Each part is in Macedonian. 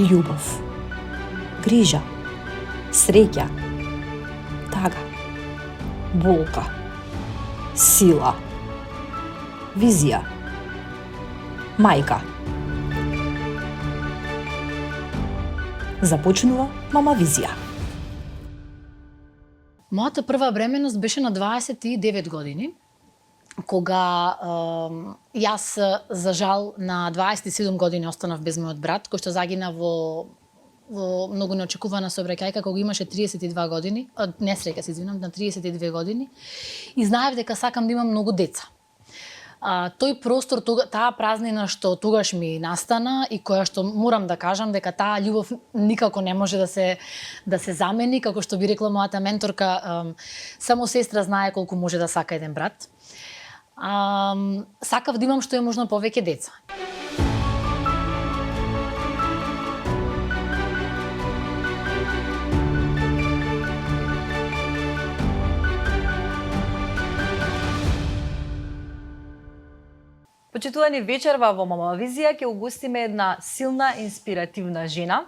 љубов, грижа, среќа, тага, болка, сила, визија, мајка. Започнува Мама Визија. Мојата прва бременност беше на 29 години, кога јас, за жал, на 27 години останав без мојот брат, кој што загина во многу неочекувана сообраќајка кога имаше 32 години, несреќа се извинам, на 32 години, и знаев дека сакам да имам многу деца. Тој простор, таа празнина што тогаш ми настана и која што морам да кажам дека таа љубов никако не може да се замени, како што би рекла мојата менторка, само сестра знае колку може да сака еден брат. Сакав да имам што е можно повеќе деца. Почитувани, вечерва во Мама Визија ќе угостиме една силна, инспиративна жена.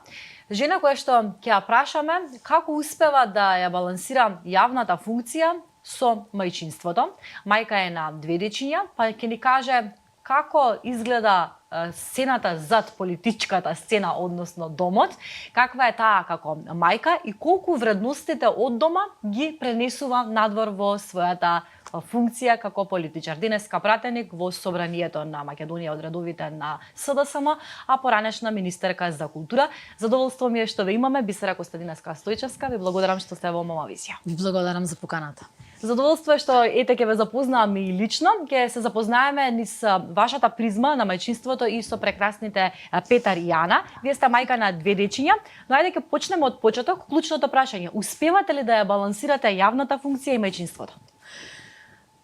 Жена која што ќе ја прашаме како успева да ја балансира јавната функција со мајчинството. Мајка е на 2 дечиња, па ќе ни каже како изгледа сцената зад политичката сцена, односно домот, каква е таа како мајка и колку вредностите од дома ги пренесува надвор во својата функција како политичар. Денеска пратеник во собранието на Македонија од редовите на СДСМ, а поранешна министерка за култура. Задоволство ми е што ве имаме, Бисера Костадинска Стојчевска. Ви благодарам што сте во Мама Визија. Ви благодарам за поканата. Задоволство е што ете ќе ве запознаам и лично, ќе се запознаеме низ вашата призма на мајчинството и со прекрасните Петар и Ана. Вие сте мајка на 2 дечиња, но ајде ќе почнеме од почеток. Клучното прашање: успевате ли да ја балансирате јавната функција и мајчинството?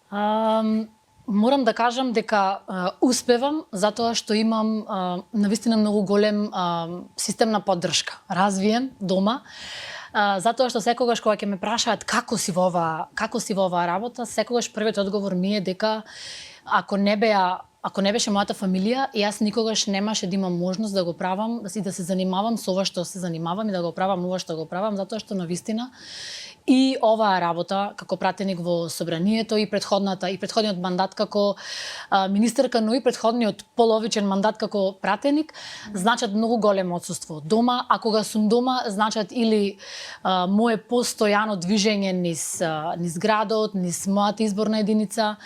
Морам да кажам дека успевам затоа што имам навистина многу голем систем на поддршка, развиен дома. Затоа што секогаш кога ќе ме прашаат како си во оваа работа, секогаш првиот одговор ми е дека ако не беше мојата фамилија, јас никогаш немаше да имам можност да го правам и да се занимавам со ова што се занимавам и да го правам ова што го правам, затоа што навистина и оваа работа како пратеник во собранието и претходниот мандат како министерка, но и претходниот половичен мандат како пратеник значат многу големо отсуство од дома, а кога сум дома значат или мое постојано движење низ градот, низ мојата изборна единица,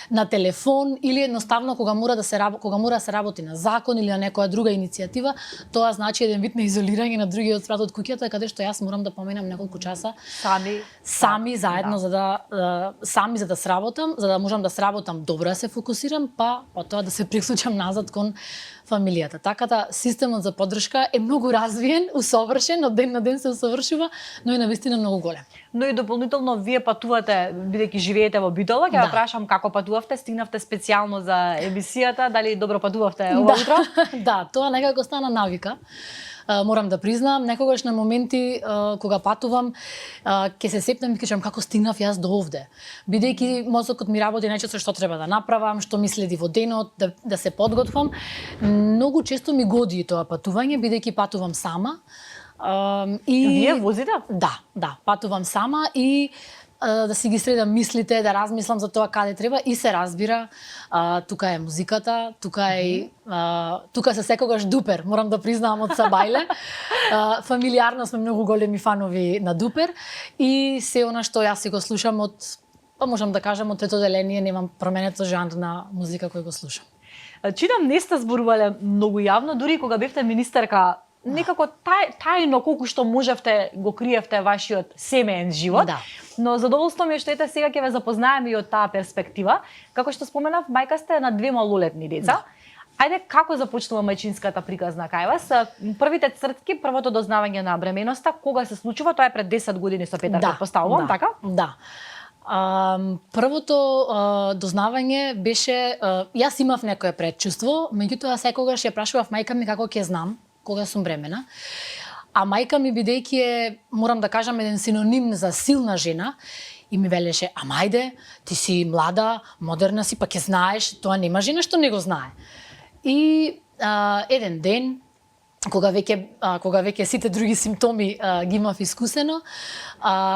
на телефон или едноставно кога мора да се работи на закон или на некоја друга иницијатива, тоа значи еден вид на изолирање на другиот сват од куќата, каде што јас морам да поминам неколку часа сами заедно за да сработам, за да можам да сработам добро, да се фокусирам, па потоа да се приклучам назад кон фамилијата. Така да системот за поддршка е многу развиен, усовршен, од ден на ден се усовршува, но е навистина многу голем. Но и дополнително вие патувате, бидејќи живеете во Битола, ќе ја прашам како патувавте, стигнавте специјално за емисијата, дали добро патувавте ова утро? Да, тоа некако стана навика. Морам да признам, некогаш на моменти кога патувам, ќе се сепнам и кажам како стигнав јас до овде. Бидејќи мозокот ми работи најчесто што треба да направам, што ми следи во денот, да се подготвам. Многу често ми годи тоа патување, бидејќи патувам сама. Вие возите? Да, патувам сама и да си ги средам мислите, да размислам за тоа каде треба и се разбира, тука е музиката, тука се секогаш Дупер, морам да признавам од Сабајле. Фамилиарно сме многу големи фанови на Дупер и се она што јас си го слушам можам да кажам од трето деление, немам променето жанр на музика кој го слушам. Читам, не сте зборувале многу јавно, дури кога бевте министерка, некако тајно колку што можевте го криевте вашиот семеен живот. Да. Но задоволство ми е што ете сега ќе ве запознаеме и од таа перспектива. Како што споменав, мајка сте на 2 малолетни деца. Да. Ајде, како започнува мајчинската приказна кај вас? Првите цртки, првото дознавање на бременоста, кога се случува? Тоа е пред 10 години со Петар, предпоставувам, така? Да. Првото дознавање беше, јас имав некое предчувство, меѓутоа секогаш ја прашував мајка ми како ќе знам кога сум бремена. А мајка ми, бидејќи е, морам да кажам, еден синоним за силна жена, и ми велеше: ама ајде, ти си млада, модерна си, па ќе знаеш, тоа нема жена што не го знае. И еден ден кога веќе сите други симптоми ги имав искусено,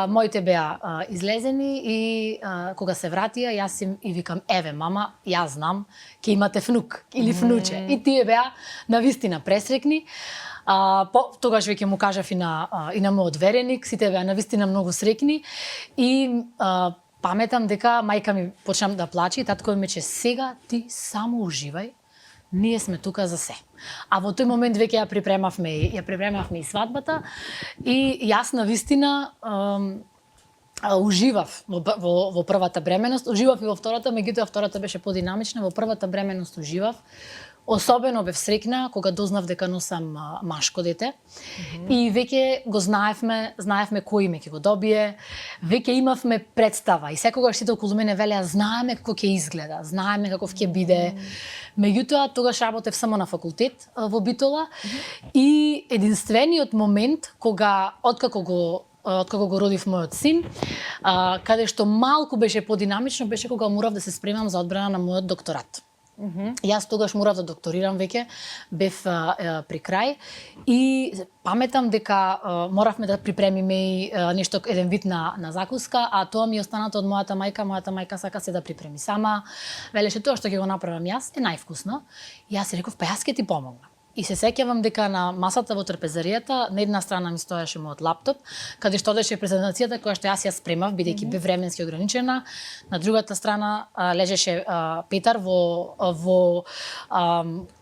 моите беа излезени и кога се вратија, јас им и викам, еве мама, јас знам, ќе имате внук или внуче. И тие беа навистина пресрекни. Тогаш веќе му кажав и на мојот вереник, сите беа навистина многу срекни и паметам дека мајка ми почнам да плаче и татко ми рече, сега ти само уживај, ние сме тука за се. А во тој момент веќе ја припремавме и свадбата и јас навистина уживав во првата бременост, уживав и во втората, меѓутоа втората беше подинамична, во првата бременост уживав. Особено бев срекна кога дознав дека носам машко дете и веќе го знаевме кој име ќе го добие, веќе имавме представа и секогаш сите околу мене велеа знаеме како ќе изгледа, знаеме каков ќе биде. Меѓутоа тогаш работев само на факултет во Битола и единствениот момент кога откако го родив мојот син, каде што малку беше подинамично беше кога морав да се спремам за одбрана на мојот докторат. Јас тогаш морав да докторирам веќе, бев при крај и паметам дека моравме да припремиме и нешто, еден вид на закуска, а тоа ми е останато од мојата мајка сака се да припреми сама. Велеше тоа што ќе го направам јас е највкусно. И јас си реков, па јас ќе ти помогнам. И се сеќавам дека на масата во трпезаријата на една страна ми стоеше мојот лаптоп, каде што одеше презентацијата која што јас ја спремав, бидејќи бев временски ограничена. На другата страна лежеше Петар во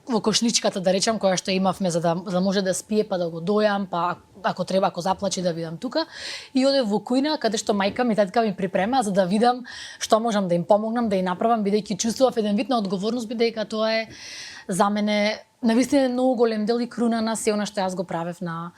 кошничката, да речам, која што имавме за да може да спие, па да го дојам, па ако треба, ако заплачи да видам тука. И одев во кујна, каде што мајка ми, татка ми припрема за да видам што можам да им помогнам, да ја направам, бидејќи чувствував еден вид на одговорност, бидејќи тоа е за мене навистина многу голем дел и круна на се она што јас го правев на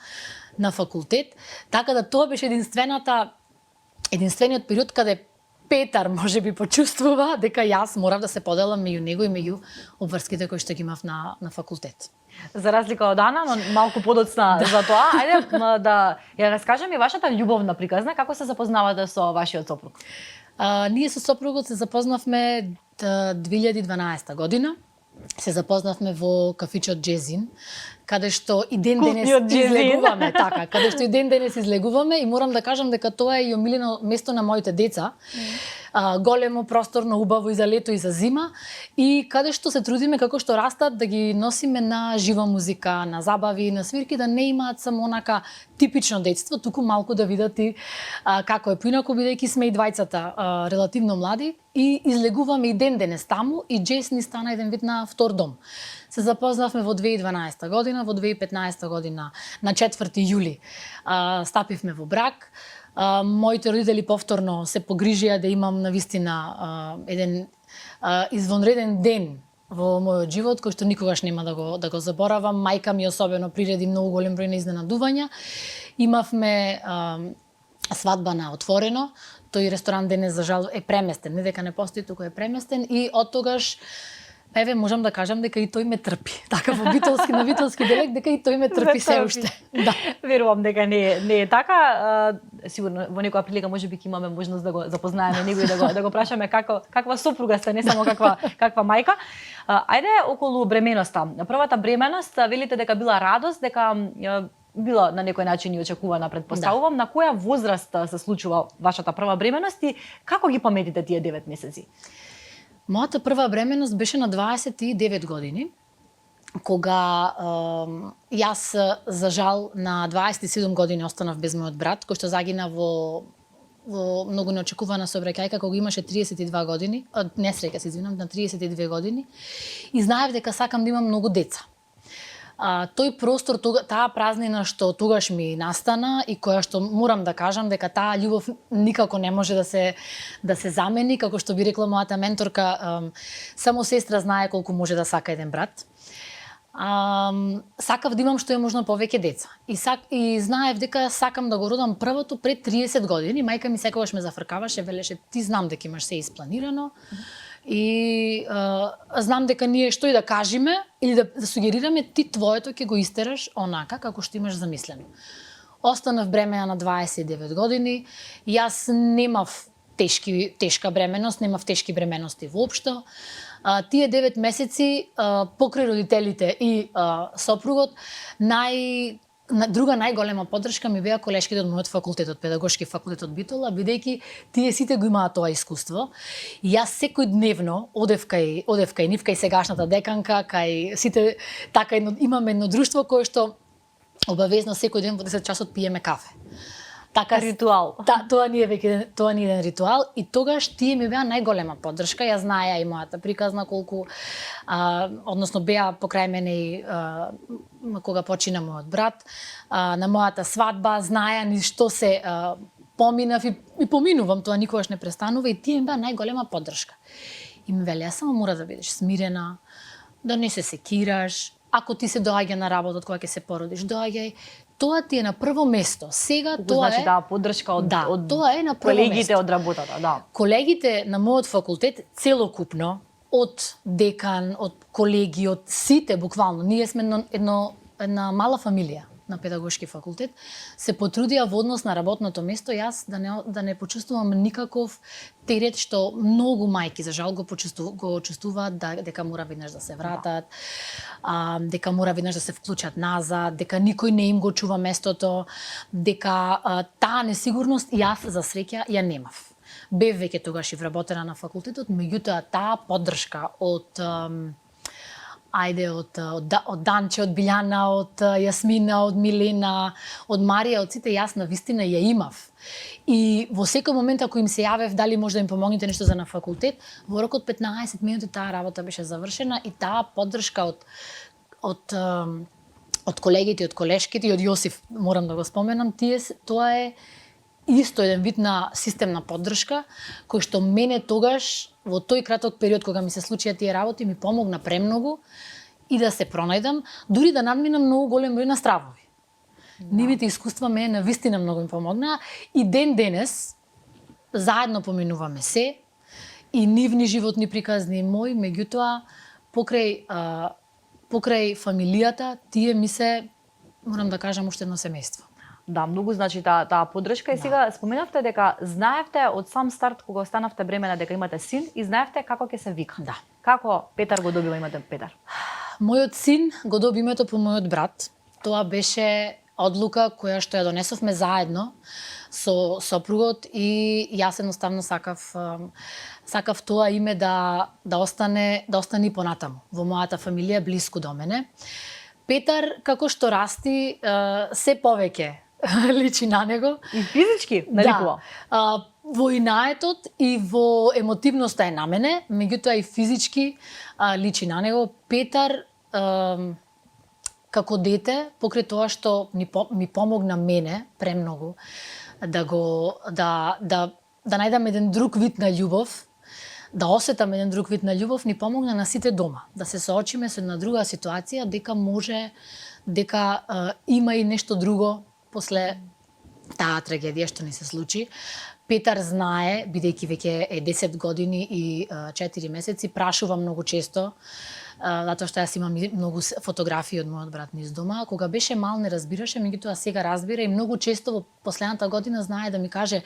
факултет. Така да тоа беше единствениот период каде Петар може би почувствува дека јас морав да се поделам меѓу него и меѓу обврските кои што ги имав на факултет. За разлика од Ана, но малку подоцна за тоа, ајде да ја раскажем и вашата љубовна приказна, како се запознавате со вашиот сопруг? Ние со сопругот се запознавме 2012 година. Се запознавме во кафичот Джезин, каде што и ден денес излегуваме, така, каде што и ден денес излегуваме и морам да кажам дека тоа е и омилено место на моите деца. Големо, просторно, убаво и за лето и за зима и каде што се трудиме како што растат да ги носиме на жива музика, на забави, на свирки, да не имаат само онака типично детство, туку малку да видат и како е поинаку, бидејќи сме и двајцата релативно млади и излегуваме и ден денес таму и Джес ни стана еден вид на втор дом. Се запознавме во 2012 година, во 2015 година на 4 јули стапивме во брак. Моите родители повторно се погрижија да имам навистина еден извонреден ден во мојот живот, кој што никогаш нема да го заборавам. Мајка ми особено приреди многу голем број на изненадувања. Имавме свадба на отворено. Тој ресторан денес за жал е преместен, не дека не постои, туку е преместен и од тогаш еве можам да кажам дека и тој ме трпи. Така во на битолски диалект дека и тој ме трпи се уште. Да. Верувам дека не е така. Сигурно во некоја прилика можеби ќе имаме можност да го запознаеме него и да го прашаме каква сопруга сте, не само каква мајка. Ајде околу бременоста. Првата бременост велите дека била радост, дека била на некој начин и очекувана, предпоставувам. Да. На која возраст се случува вашата прва бременост и како ги паметите тие 9 месеци? Мојата прва бременост беше на 29 години, кога јас, за жал, на 27 години останав без мојот брат, кој што загина во многу неочекувана сообраќајка кога имаше 32 години, несреќа се извинам, на 32 години, и знаев дека сакам да имам многу деца. Тој простор, таа празнина што тогаш ми настана и која што морам да кажам дека таа љубов никако не може да се замени, како што би рекла мојата менторка, само сестра знае колку може да сака еден брат. Сакав да имам што е можно повеќе деца. И знаев дека сакам да го родам првото пред 30 години. Мајка ми секогаш ме зафркаваше, велеше ти знам дека имаш се испланирано. И знам дека ние што и да кажеме или да сугерираме, ти твоето ќе го истераш онака како што имаш замислено. Останав бремена на 29 години. Јас немав тешка бременост, немав тешки бременности воопшто. тие 9 месеци покрај родителите и сопругот друга најголема поддршка ми беа колешките од мојот факултет, од педагошки факултет од Битола, бидејќи тие сите го имаат тоа искуство. И јас секојдневно одев кај нив, кај сегашната деканка, кај сите така имаме едно друштво кое што обавезно секој ден во 10 часот пиеме кафе. Така ритуал. Тоа ни е еден ритуал и тогаш тие ми беа најголема поддршка. Ја знаеа и мојата приказна колку односно беа покрај мене и кога почина мојот брат, на мојата свадба, знаеа ни што се поминав и поминувам, тоа никогаш не престанува и тие ми беа најголема поддршка. И ми велеа само мора да бидеш смирена, да не се секираш, ако ти се доаѓа на работот кога ќе се породиш, доаѓај. Тоа ти е на прво место. Сега тоа значи таа поддршка од тоа е на прво колегите место. од работата, да. Колегите на мојот факултет целокупно, од декан, од колеги, од сите буквално, ние сме една мала фамилија на педагошки факултет, се потрудија во однос на работното место јас да не почувствувам никаков терет што многу мајки за жал го чувствуваат дека мора веднаш да се вратат, дека мора веднаш да се вклучат назад, дека никој не им го чува местото, дека таа несигурност јас за среќа ја немав. Бев веќе тогаш и вработена на факултетот, меѓутоа таа поддршка од од Данче, од Билјана, од Јасмина, од Милена, од Марија, од сите јас навистина ја имав. И во секој момент ако им се јавев дали може да им помогнете нешто за на факултет, во рок од 15 минути таа работа беше завршена и таа поддршка од колегите, од колешките и од Јосиф, морам да го споменам, тоа е исто еден вид на системна поддршка кој што мене тогаш во тој краток период кога ми се случија тие работи ми помогна премногу и да се пронајдам, дури да надминам многу голем број на стравови. Нивните искуства мене навистина многу ми помогнаа и ден денес заедно поминуваме се и нивни животни приказни и мои, меѓутоа покрај фамилијата тие ми се, морам да кажам, уште едно семејство. Да, многу значи таа поддршка и сега споменавте дека знаевте од сам старт кога останавте бремена дека имате син и знаевте како ќе се вика. Да. Како Петар го добива името Петар? Мојот син го доби името по мојот брат. Тоа беше одлука која што ја донесовме заедно со сопругот и јас едноставно сакав тоа име да остане и понатаму во мојата фамилија блиску до мене. Петар како што расти се повеќе личи на него. И физички наликува. Да. Во инаетот и во емотивноста е на мене, меѓутоа и физички личи на него. Петар како дете, покрај тоа што ми помогна мене премногу да најдам еден друг вид на љубов, да осетам еден друг вид на љубов, ни помогна на сите дома, да се соочиме со една друга ситуација, дека има и нешто друго после таа трагедија што ни се случи. Петар знае, бидејќи веќе е 10 години и 4 месеци, прашува многу често, затоа што јас имам многу фотографии од мојот брат низ дома. Кога беше мал не разбираше, меѓутоа сега разбира и многу често во последната година знае да ми каже: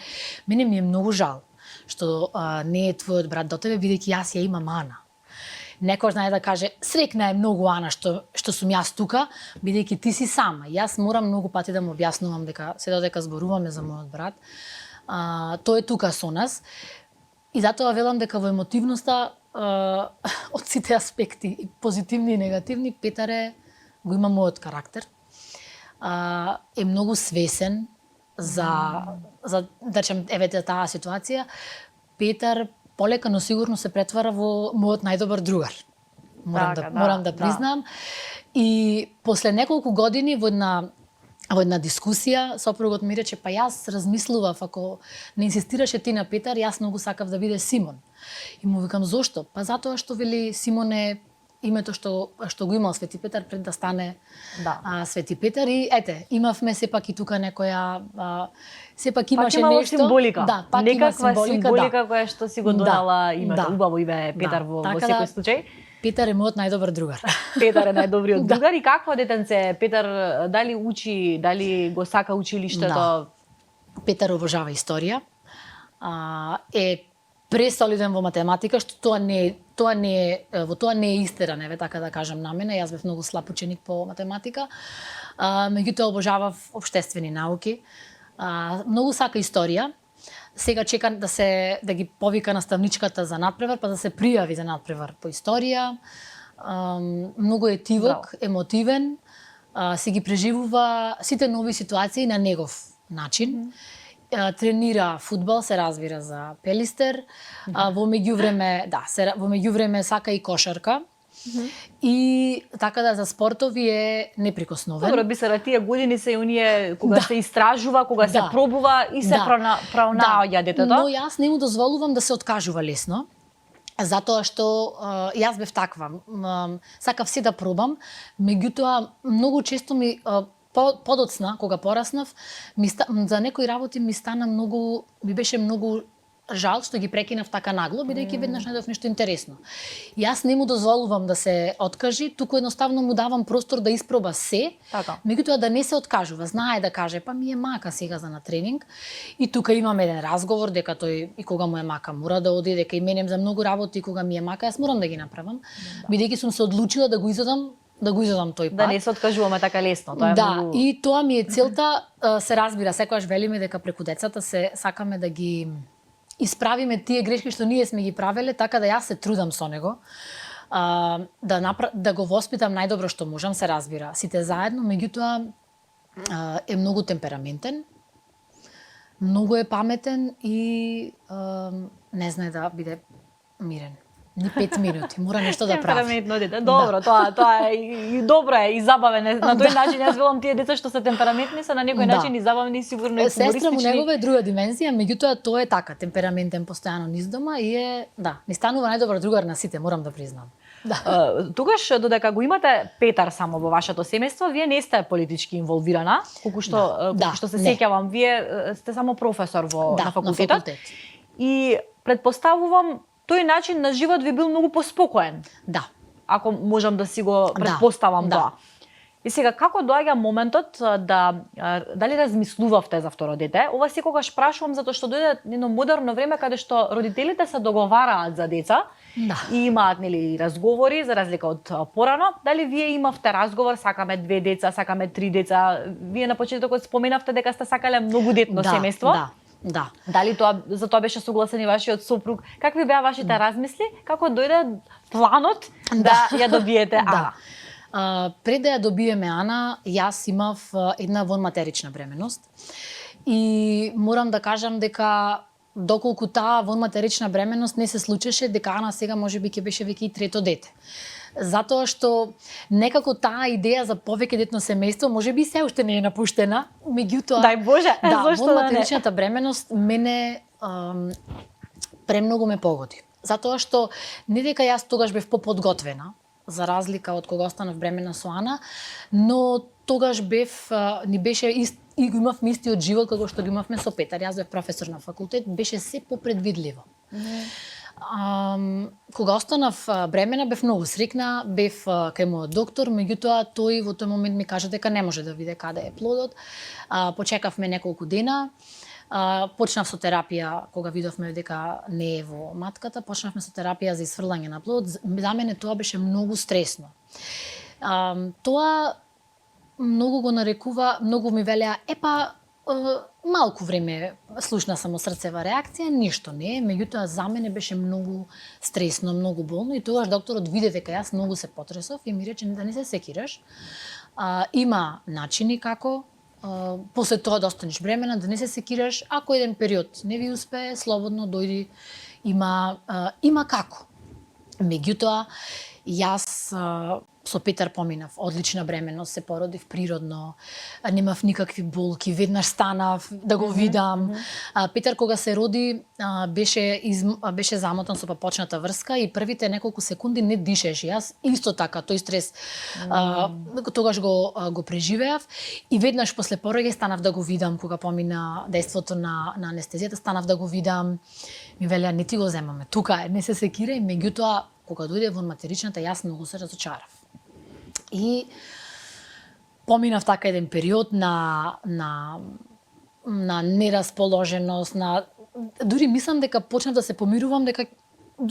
мене ми е многу жал што не е твојот брат до тебе, бидејќи јас ја имам Ана. Некој знае да каже: срекна е многу Ана што сум јас тука, бидејќи ти си сама. Јас морам многу пати да му објаснувам дека се додека зборуваме за мојот брат, тој е тука со нас. И затоа велам дека во емотивноста од сите аспекти, и позитивни и негативни, Петар го има мојот карактер. Е многу свесен за да речем таа ситуација. Петар полека но сигурно се претвара во мојот најдобар другар. Морам да признам. И после неколку години во една дискусија сопругот ми рече: па јас размислував, ако не инсистираше ти на Петар, јас многу сакав да биде Симон. И му викам: зошто? Па затоа што вели Симон е името што го имал Свети Петар пред да стане Свети Петар. И ете, имавме сепак и тука некоја сепак имаше нешто. Символика. Да, пак некаква има символика која што си го донала името. Убаво име Петар во секој случај. Петар е мојот најдобар другар. Петар е најдобриот другар. И какво детенце Петар, дали учи, дали го сака училиштето? Петар обожава историја. Е пресолиден во математика, што тоа не е истеран, еве така да кажам на мене. Јас бев многу слаб ученик по математика. Меѓутоа обожавав општествени науки. Многу сака историја. Сега чека да ги повика наставничката за надпревар, па да се пријави за надпревар по историја. Многу е тивок, емотивен, си ги преживува сите нови ситуации на негов начин. Тренира фудбал, се разбира за Пелистер. Во меѓувреме сака и кошарка. И така да за спортови е неприкосновен. Добро, бисера, тие години се и оние кога се истражува, кога се пробува и се пронаоѓа детето. Но јас не му дозволувам да се откажува лесно. Затоа што јас бев таква. Сакав се да пробам, меѓутоа многу често ми подоцна, кога пораснав, за некои работи ми беше многу жал што ги прекинав така нагло, бидејќи веднаш најдов нешто интересно. Јас не му дозволувам да се откажи, туку едноставно му давам простор да испроба се, меѓутоа да не се откажува. Знае да каже, па ми е мака сега за на тренинг. И тука имаме еден разговор дека тој и кога му е мака мора да оди, дека и менем за многу работи кога ми е мака, јас морам да ги направам, бидејќи сум се одлучила да го изодам тој пат. Да не се откажуваме така лесно, тоа е многу... и тоа ми е целта, се разбира, секогаш велиме дека преку децата се сакаме да ги исправиме тие грешки што ние сме ги правеле, така да јас се трудам со него, да го воспитам најдобро што можам, се разбира. Сите заедно, меѓутоа е многу темпераментен, многу е паметен и не знае да биде мирен. Ни 5 минути, мора нешто да прави. Темпераментно дете. Добро, тоа е и добро е и забавен е. На тој начин јас велам тие деца што се темпераментни се на некој начин и забавни и сигурно и хумористични. Сестра му негова е друга димензија, меѓутоа тоа е така, темпераментен постојано низ дома и ни станува најдобар другар на сите, морам да признам. Тогаш додека го имате Петар само во вашето семејство, вие не сте политички инволвирана, колку што се сеќавам, вие сте само професор на факултетот. И претпоставувам тој начин на живот ви бил многу поспокоен. Да. Ако можам да си го претпоставам тоа. И сега, како доаѓа моментот дали размислувавте за второ дете? Ова секогаш прашувам затоа што дојде едно модерно време каде што родителите се договараат за деца и имаат разговори за разлика од порано. Дали вие имавте разговор, сакаме 2 деца, сакаме 3 деца? Вие на почетокот споменавте дека сте сакале многудетно семејство. Да. Дали за тоа беше согласен и вашиот сопруг? Какви беа вашите размисли? Како дојде планот да ја добиете Ана? Пред да ја добиеме Ана, јас имав една вонматерична бременост. И морам да кажам дека доколку таа вонматерична бременост не се случеше, дека Ана сега можеби ќе беше веќе и трето дете. Затоа што некако таа идеја за повеќе детно семејство можеби се уште не е напуштена, меѓутоа дај Боже, зошто вонматеричната бременост мене премногу ме погоди. Затоа што не дека јас тогаш бев поподготвена, за разлика од кога останав бремена со Ана, но тогаш и го имавме истиот живот како што го имавме со Петар. Јас бев професор на факултет, беше се попредвидливо. Кога останав бремена, бев многу срекна, бев кај мојот доктор, меѓутоа тој во тој момент ми кажа дека не може да види каде е плодот. Почекавме неколку дена. Почнав со терапија кога видовме дека не е во матката, почнавме со терапија за исфрлање на плод. За мене тоа беше многу стресно. Тоа многу го нарекува, многу ми велеа, малку време слушна само срцева реакција, ништо не е, меѓутоа за мене беше многу стресно, многу болно и тогаш докторот виде дека јас многу се потресов и ми рече да не се секираш. Има начини како после тоа да останеш бремена, да не се секираш, ако еден период не ви успее, слободно дојди, има како. Меѓутоа, јас со Петар поминав одлична бременост, се породив природно, немав никакви болки, веднаш станав да го видам. Петар кога се роди беше замотан со папочната врска и првите неколку секунди не дишеше. Јас исто така, тој стрес тогаш го преживеав и веднаш после пороѓај станав да го видам кога помина дејството на анестезијата, станав да го видам. Ми велеа не ти го земаме, тука е, не се секирај, меѓутоа кога дојде во материчната јас многу се разочарав. И поминав така еден период на нерасположеност, на дури мислам дека почнав да се помирувам дека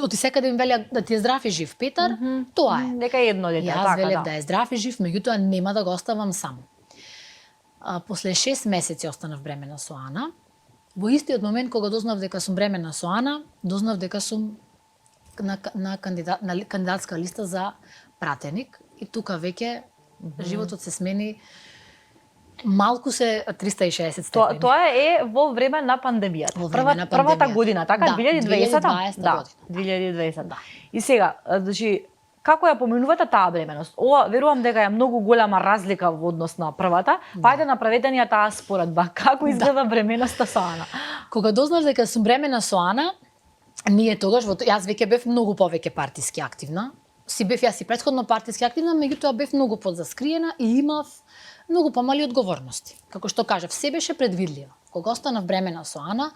оти секаде ми велеа да ти е здрав и жив Петар, тоа е. Дека е едно дете, Јас така, велев да е здрав и жив, меѓутоа нема да го оставам сам. После 6 месеци останав бремена со Ана. Во истиот момент кога дознав дека сум бремена со Ана, дознав дека сум на кандидатска листа за пратеник и тука веќе животот се смени. Малку се 360 степени. Тоа е во време на пандемијата. Во време на Првата пандемијата. година, така? Да, 2020 година. 2020. Да. И сега, значи, како ја поменувате таа бременост? Ова, верувам дека е многу голема разлика во однос на првата. Па ајде направете ни ја таа споредба. Како изгледа бременоста со Ана? Кога дознав дека сум бремена со Ана, ние тогаш, јас веќе бев многу повеќе партиски активна. Јас и претходно партиски активна, меѓутоа бев многу подзаскриена и имав многу помали одговорности. Како што кажав, се беше предвидливо. Кога останав бремена со Ана,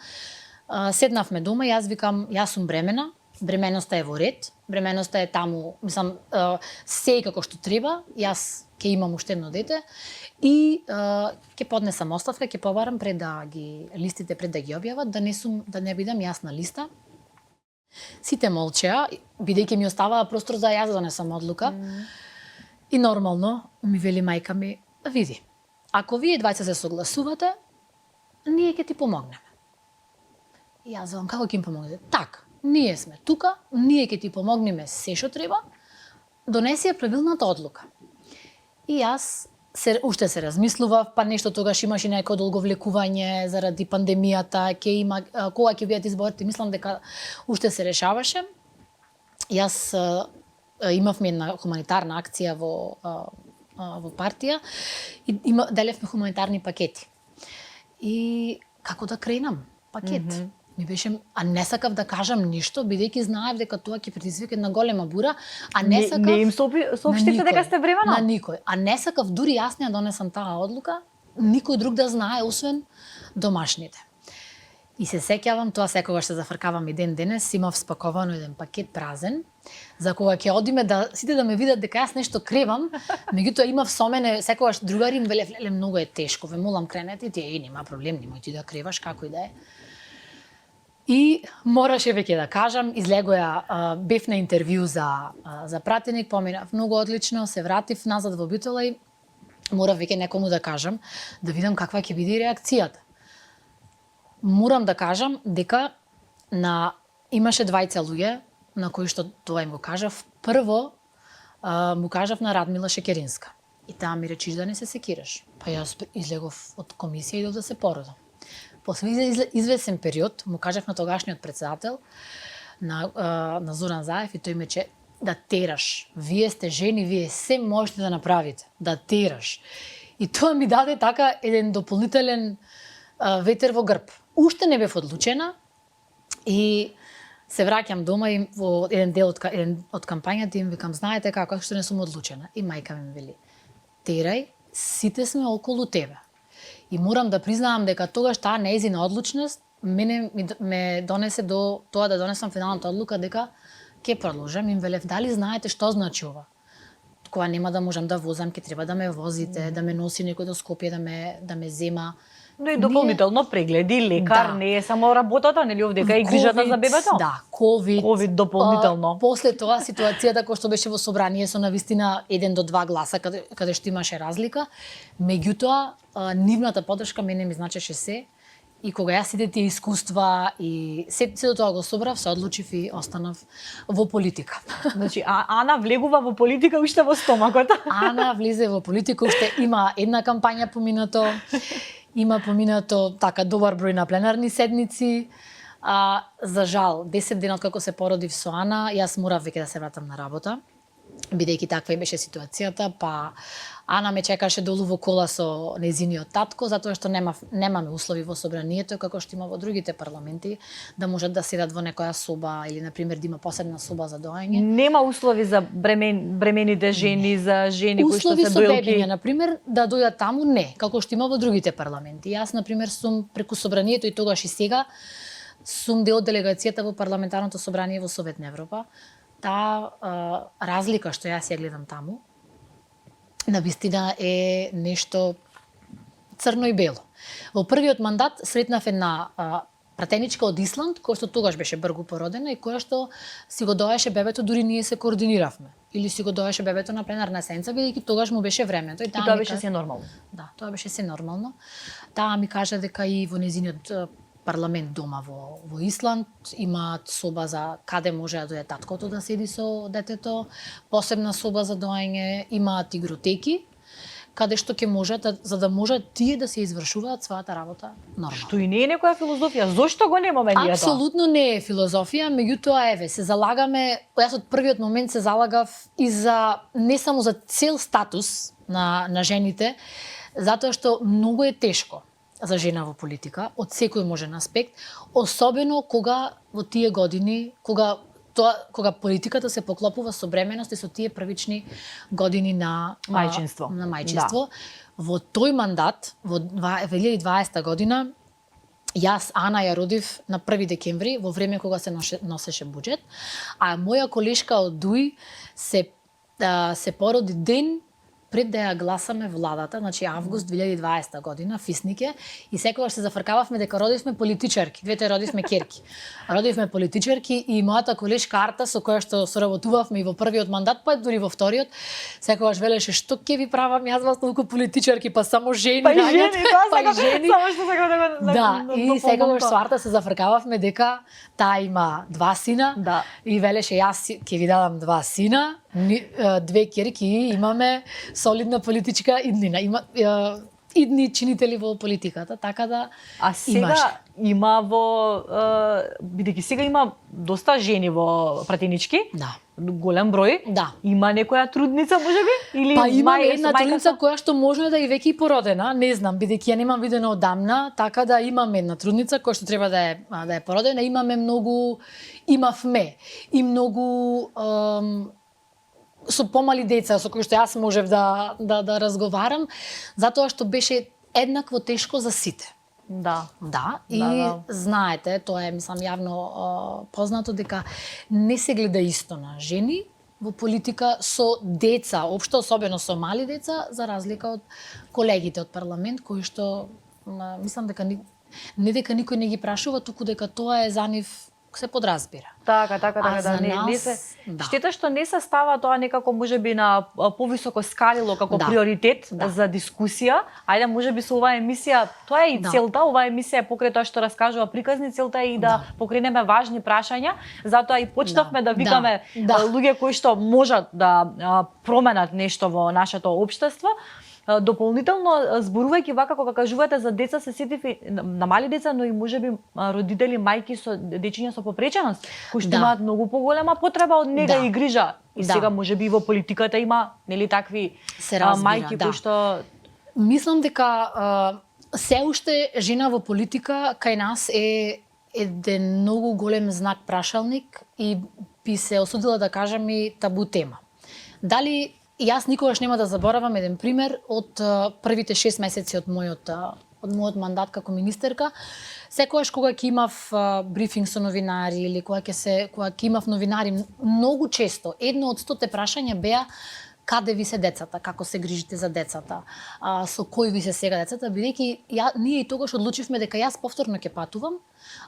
седнавме дома, јас викам, јас сум бремена, бременоста е во ред, бременоста е таму, мислам, се како што треба, јас ќе имам уште едно дете и ќе поднесам оставка, ќе побарам пред да ги листите пред да ги објават, да не бидам јас на листа. Сите молчеа, бидејќи ми оставаа простор за јас да донесам одлука. И нормално ми вели мајка ми, види, ако вие двајца се согласувате, ние ќе ти помогнеме. И јас велам, како ќе им помогнете? Така, ние сме тука, ние ќе ти помогнеме се што треба, донеси ја правилната одлука. И јас уште се размислував, па нешто тогаш имаше некој долговлекување заради пандемијата, кога ќе бидат изборите, мислам дека уште се решаваше. Јас имавме една хуманитарна акција во партија и делевме хуманитарни пакети. И како да кренам пакет? Ми беше, а не сакав да кажам ништо, бидејќи знаев дека тоа ќе предизвика една голема бура, а не сакав... Не им соопштивте дека сте бремена? На никој. А не сакав, дури јас не ја донесам таа одлука, никој друг да знае, освен домашните. И се сеќавам, тоа секогаш се зафркавам и ден денес, имав спаковано еден пакет празен, за кога ќе одиме сите да ме видат дека јас нешто кревам, меѓутоа имав со мене секогаш другари им велев, леле, многу е тешко, ве молам кренете, тие нема проблем, немој ти да креваш, како и да е. И мораше веќе да кажам, излегоја, бев на интервју за пратеник, поминав многу одлично, се вратив назад во Битола и морав веќе некому да кажам, да видам каква ќе биде реакцијата. Морам да кажам дека имаше двајца луѓе на кои што тоа им го кажав. Прво му кажав на Радмила Шекеринска. И таа ми речиш да не се секираш. Па јас излегов од комисија и да се породам. После извесен период му кажав на тогашниот председател на Зоран Заев и тој ме че да тераш. Вие сте жени, вие се можете да направите. Да тераш. И тоа ми даде така еден дополнителен ветер во грб. Уште не бев одлучена и се враќам дома и во еден дел од кампањата им викам, знаете како што не сум одлучена. И мајка ми вели, терај, сите сме околу тебе. И морам да признавам дека тогаш таа нејзина одлучност мене ме донесе до тоа да донесам финалната одлука дека ќе продолжам. Им велев, дали знаете што значи ова? Кога нема да можам да возам, ќе треба да ме возите, да ме носи некој до Скопје, да ме зема. Но и дополнително прегледи, лекар, не е само работата, нели овдека и грижата за бебето? Да, COVID дополнително. После тоа ситуацијата која што беше во собрание со навистина 1 до 2 гласа каде што имаше разлика, меѓутоа нивната поддршка мене ми значеше се. И кога јас сите тие искуства и се до тоа го собрав, се одлучив и останав во политика. Значи, Ана влегува во политика уште во стомакот. Ана влезе во политика, уште има една кампања поминато, има поминато така добар број на пленарни седници. За жал, 10 дена откако се породив со Ана, јас морав веќе да се вратам на работа, бидејќи таква и беше ситуацијата, па Ана ме чекаше долу во кола со нејзиниот татко, затоа што немаме услови во собранието, како што има во другите парламенти, да можат да седат во некоја соба или, например, да има посебна соба за доање. Нема услови за бремените жени, за жени кои што се дојлки? Услови со бебиња, например, да дојдат таму, не, како што има во другите парламенти. Јас, например, сум преку собранието и тогаш и сега, сум дел од делегацијата во парламентарното собрание во Совет на Европа. Таа разлика што јас ја гледам таму, навистина е нешто црно и бело. Во првиот мандат сретнав една пратеничка од Исланд, која што тогаш беше бргу породена и која што си го доеше бебето, дури ние се координиравме. Или си го доеше бебето на пленарна седница, бидејќи тогаш му беше времето. И тоа беше се нормално. Да, тоа беше се нормално. Таа ми кажа дека и во незиниот парламент дома во Исланд имаат соба за каде може да дојде таткото да седи со детето, посебна соба за доање, имаат игротеки, каде што ќе можат, за да можат тие да се извршуваат својата работа нормално. Што и не е некоја филозофија, зошто го немаме ние тоа? Апсолутно не е филозофија, меѓутоа еве се залагаме, јас од првиот момент се залагав и за не само за цел статус на жените, затоа што многу е тешко за жена во политика од секој можен аспект, особено кога во тие години, кога политиката се поклопува со бременост и со тие првични години на мајчинство. Да. Во тој мандат, во 2020 година, јас Ана ја родив на 1 декември, во време кога се носеше буџет, а моја колешка од Дуј се породи ден пред да ја гласаме владата, значи август 2020 година, фиснике, и секогаш се зафркававме дека родивме политичарки, двете родивме керки. Родивме политичарки и мојата колешка Арта, со која што соработувавме и во првиот мандат, па дури во вториот, секогаш велеше што ќе ви правам јас вас толку политичарки, па само жени раѓат, па и жени. Само што сакам да го Да, и секогаш со Арта се зафркававме дека таа има 2 сина, да. И велеше јас ќе ви дадам 2 сина, 2 керки и имаме солидна политичка иднина. Идни чинители во политиката, така да А сега има бидејќи сега има доста жени во пратенички. Да. Голем број. Да. Има некоја трудница можеби или па има една трудница која што може да е веќе и породена, не знам, бидејќи ја немам видено одамна, така да имаме една трудница која што треба да е породена, имавме и многу со помали деца со кои што јас можев да разговарам, затоа што беше еднакво тешко за сите. Да. Да, и знаете, тоа е, мислам, јавно познато дека не се гледа исто на жени во политика со деца, општо особено со мали деца, за разлика од колегите од парламент, кои што, мислам дека не дека никој не ги прашува, туку дека тоа е за нив се подразбира. Така, да, не се. Да. Штета што не се става тоа некако можеби на повисоко скалило како приоритет за дискусија. Ајде можеби со оваа емисија, тоа е и целта, оваа емисија е покрај тоа што раскажува приказни, целта е и да покренеме важни прашања, затоа и почнавме да викаме луѓе кои што можат да променат нешто во нашето општество. Дополнително, зборувајќи вака кога кажувате за деца, се сетив на мали деца, но и можеби родители, мајки со дечиња со попреченост, кои што имаат многу поголема потреба од нега и грижа. И сега можеби и во политиката има, нели, такви мајки кои што... Мислам дека се уште жена во политика кај нас е еден многу голем знак прашалник и би се осудила да кажам и табу тема. Дали јас никогаш нема да заборавам еден пример од првите 6 месеци од мојот мандат како министерка. Секогаш кога ќе имав брифинг со новинари или кога ќе имав новинари, многу често едно од 100 прашања беа каде ви се децата, како се грижите за децата, со кој ви се сега децата, бидејќи ние и тогаш одлучивме дека јас повторно ќе патувам,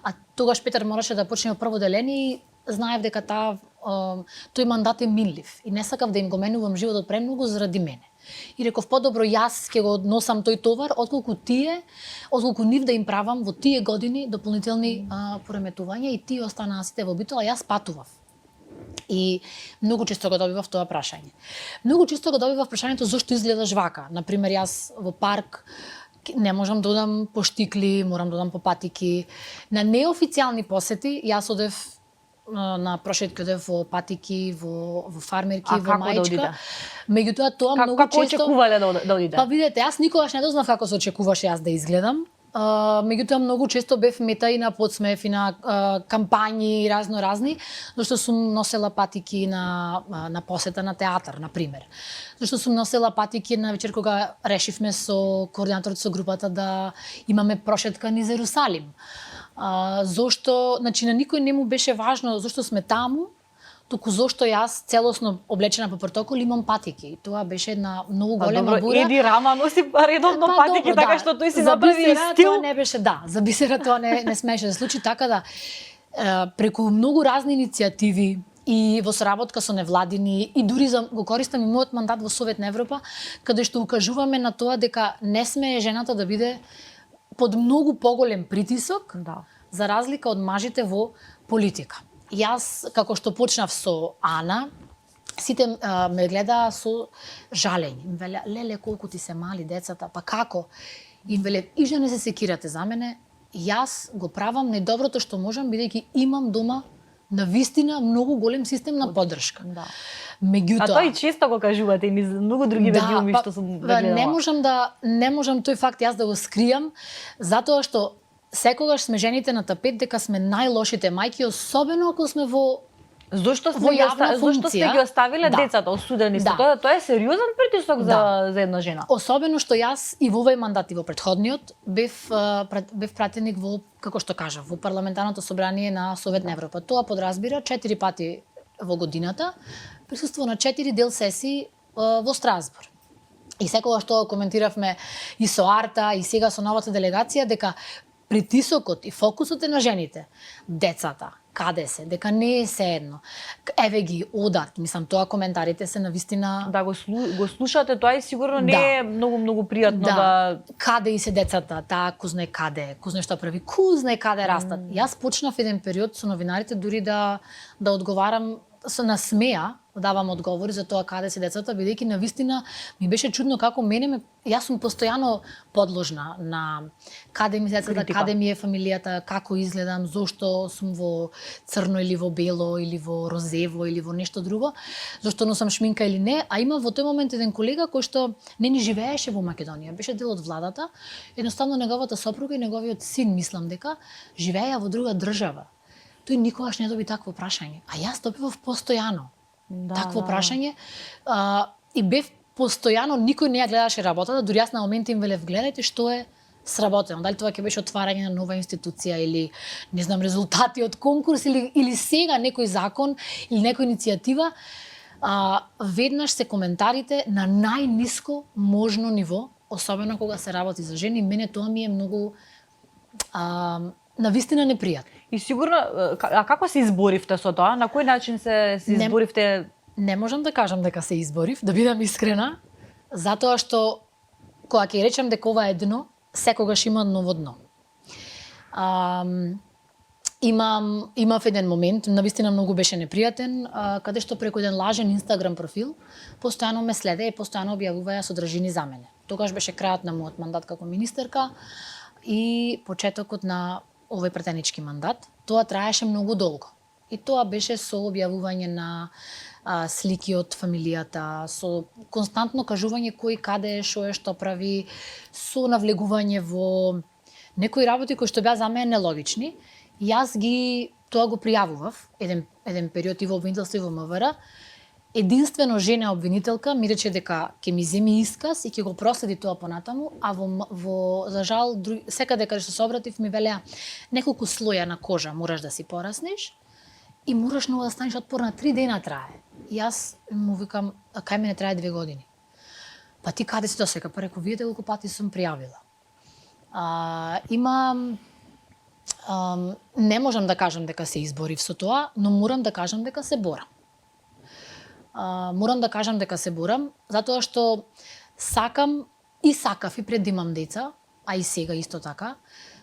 а тогаш Петар мораше да почне прво деление и знаев дека тој мандат е минлив и не сакав да им го менувам животот премногу заради мене. И реков подобро јас ќе го носам тој товар отколку нив да им правам во тие години дополнителни пореметувања и тие останаа сите во битола, јас патував. И многу често го добивав тоа прашање. Многу често го добивав прашањето зошто изгледаш вака. Например, јас во парк не можам да одам по штикли, морам да одам по патики. На неофицијални посети јас одев на прошетки, одев во патики, во фармерки, во мајчка. Меѓутоа тоа многу често... Како очекувале да одите? Па видете, јас никогаш не дознав како се очекуваше јас да изгледам. Меѓутоа многу често бев мета и на подсмев и на кампањи разни, зашто сум носела патики на посета на театар, на пример. Зашто сум носела патики на вечер кога решивме со координаторот со групата да имаме прошетка низ Ерусалим. Зошто, значи на никој не му беше важно зошто сме таму, туку зошто јас целосно облечена по протокол имам патики. И тоа беше една многу голема бура. Еди Рама носи редовно патики, добро, така што тој си направи стил. Тоа не беше, за бисера тоа не смееше да случи, така да преку многу разни иницијативи и во соработка со невладини и дури го користам и мојот мандат во Совет на Европа, каде што укажуваме на тоа дека не сме жената да биде под многу поголем притисок, за разлика од мажите во политика. Јас, како што почнав со Ана, сите ме гледаа со жалење. Им велеа, леле, колку ти се мали децата, па како? И веле, и не се секирате за мене, јас го правам најдоброто што можам, бидејќи имам дома на вистина многу голем систем на поддршка. Да. Меѓутоа, тоа и често го кажувате и низ многу други медиуми што сум гледала. Не можам тој факт јас да го скријам, затоа што секогаш сме жените на тапет дека сме најлошите мајки, особено ако сме во Зошто функција. сте ги оставиле децата, осудени сте? Тоа е сериозен притисок за една жена. Особено што јас и во овој мандат и во претходниот бев пратеник во, како што кажав, во парламентарното собрание на Совет на Европа. Тоа подразбира 4 пати во годината, присуство на 4 дел сесии во Страсбург. И секогаш тоа коментиравме и со Арта, и сега со новата делегација, дека притисокот и фокусот е на жените, децата, каде се, дека не е seedno. Еве ги одат, мислам, тоа коментарите се навистина. Да го слушате тоа и сигурно не е многу пријатно да. Каде и се децата, таа кузне каде, кузне што прави, кузне каде растат. Јас почнав еден период со новинарите дури да одговарам со насмеа, давам одговори за тоа каде се децата, бидејќи навистина ми беше чудно како јас сум постојано подложна на каде ми се децата, критика. Каде ми е фамилијата, како изгледам, зошто сум во црно или во бело или во розево или во нешто друго, зошто носам шминка или не, а има во тој момент еден колега кој што не ни живееше во Македонија, беше дел од владата, едноставно неговата сопруга и неговиот син, мислам дека живееја во друга држава. Тој никогаш не доби такво прашање, а јас добивав постојано такво прашање и бев постојано, никој не ја гледаше работата, дури јас на моменти им велев, гледајте што е сработено, дали тоа ќе беше отварање на нова институција или не знам резултати од конкурс или сега некој закон или некоја иницијатива, веднаш се коментарите на најниско можно ниво, особено кога се работи за жени, мене тоа ми е многу навистина непријатно. И сигурно, како се изборивте со тоа? На кој начин се изборивте? Не можам да кажам дека се изборив, да бидам искрена, затоа што кога ќе речам дека ова е дно, секогаш има ново дно. Имав еден момент, навистина многу беше непријатен, каде што преку еден лажен Инстаграм профил постојано ме следе и постојано објавуваја содржини за мене. Тогаш беше крајот на мојот мандат како министерка и почетокот на овој претенички мандат. Тоа траеше многу долго. И тоа беше со објавување на слики од фамилијата, со константно кажување кој каде е, што е, што прави, со навлегување во некои работи кои што беа за мене нелогични. Јас тоа го пријавував еден период и во обвинителство и во МВР. Единствено жена обвинителка ми рече дека ќе ми земи исказ и ќе го проследи тоа понатаму, а за жал секаде каде што се обратив ми велеа неколку слоја на кожа мораш да си пораснеш и мораш ново да станеш отпорна, 3 дена трае. И јас му викам, кај мене трае 2 години. Па ти каде си досега? Па реко, видите колку пати сум пријавила. Не можам да кажам дека се изборив со тоа, но морам да кажам дека се борам. Морам да кажам дека се борам, затоа што сакав и пред да имам деца, а и сега исто така.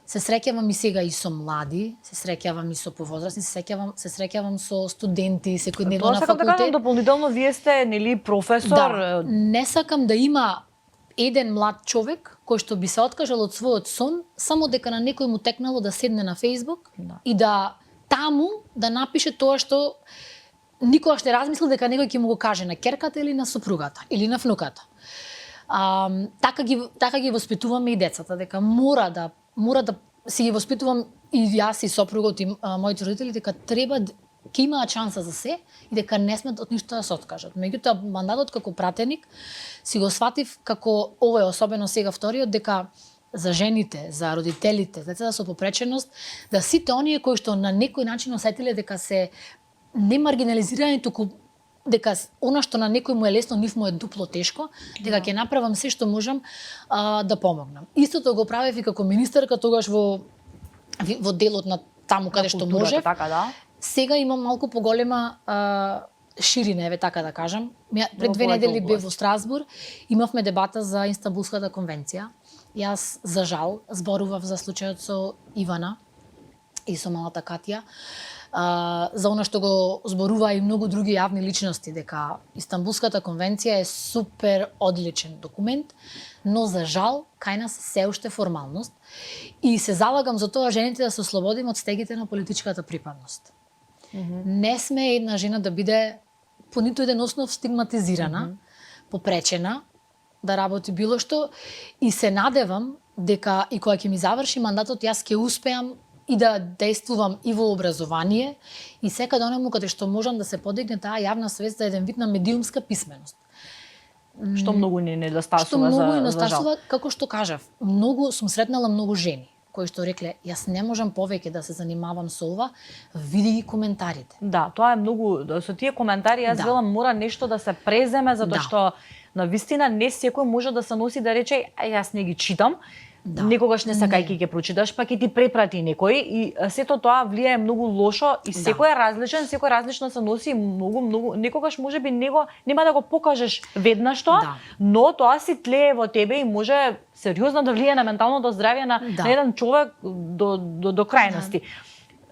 Се среќавам и сега и со млади, се среќавам и со повозрасни, се среќавам со студенти секојдневно на факултет. Тоа сакам да кажам дополнително, вие сте професор. Да, не сакам да има еден млад човек кој што би се откажал од својот сон само дека на некој му текнало да седне на Facebook и да таму да напише тоа што никогаш не размислил дека некој ќе му го каже на ќерката или на сопругата или на внуката. Така ги воспитуваме и децата, дека мора да си ги воспитувам и јас и сопругот и моите родители дека треба ќе имаат шанса за се и дека не смеат од ништо да се откажат. Меѓутоа мандатот како пратеник си го сватив како ова е особено сега вториот дека за жените, за родителите, децата со попреченост, да сите оние кои што на некој начин осетиле дека се не маргинализирани, туку дека она што на некој му е лесно, нив му е дупло тешко, дека ќе направам се што можам да помогнам. Истото го правев и како министерка тогаш во делот на таму каде што можев. Така, да. Сега имам малку поголема ширина, еве така да кажам. Пред 2 недели бев во Страсбург, имавме дебата за Истанбулската конвенција. Јас, за жал, зборував за случајот со Ивана и со малата Катја, за она што го зборува и многу други јавни личности, дека Истанбулската конвенција е супер одличен документ, но за жал, кај нас се уште формалност. И се залагам за тоа жените да се ослободим од стегите на политичката припадност. Не сме една жена да биде по ниту еден основ стигматизирана, попречена, да работи било што, и се надевам дека и кога ќе ми заврши мандатот, јас ќе успеам и да действувам и во образование и секаде онаму каде што можам да се подигне таа јавна свест за еден вид на медиумска писменост. Што многу не недостасува Што многу за недостасува, жал. како што кажав, многу сум сретнала многу жени кои што рекле, јас не можам повеќе да се занимавам со ова, види ги коментарите. Да, тоа е многу, со тие коментари јас велам мора нешто да се преземе, затоа што на вистина не секој може да се носи да рече јас не ги читам. Некогаш не сакајќи ќе прочиташ, па ќе ти препрати некој и сето тоа влијае многу лошо и секој е различен, секој различно се носи многу некогаш можеби него нема да го покажеш веднаш тоа, но тоа си тлее во тебе и може сериозно да влијае на менталното здравје на еден човек до крајности.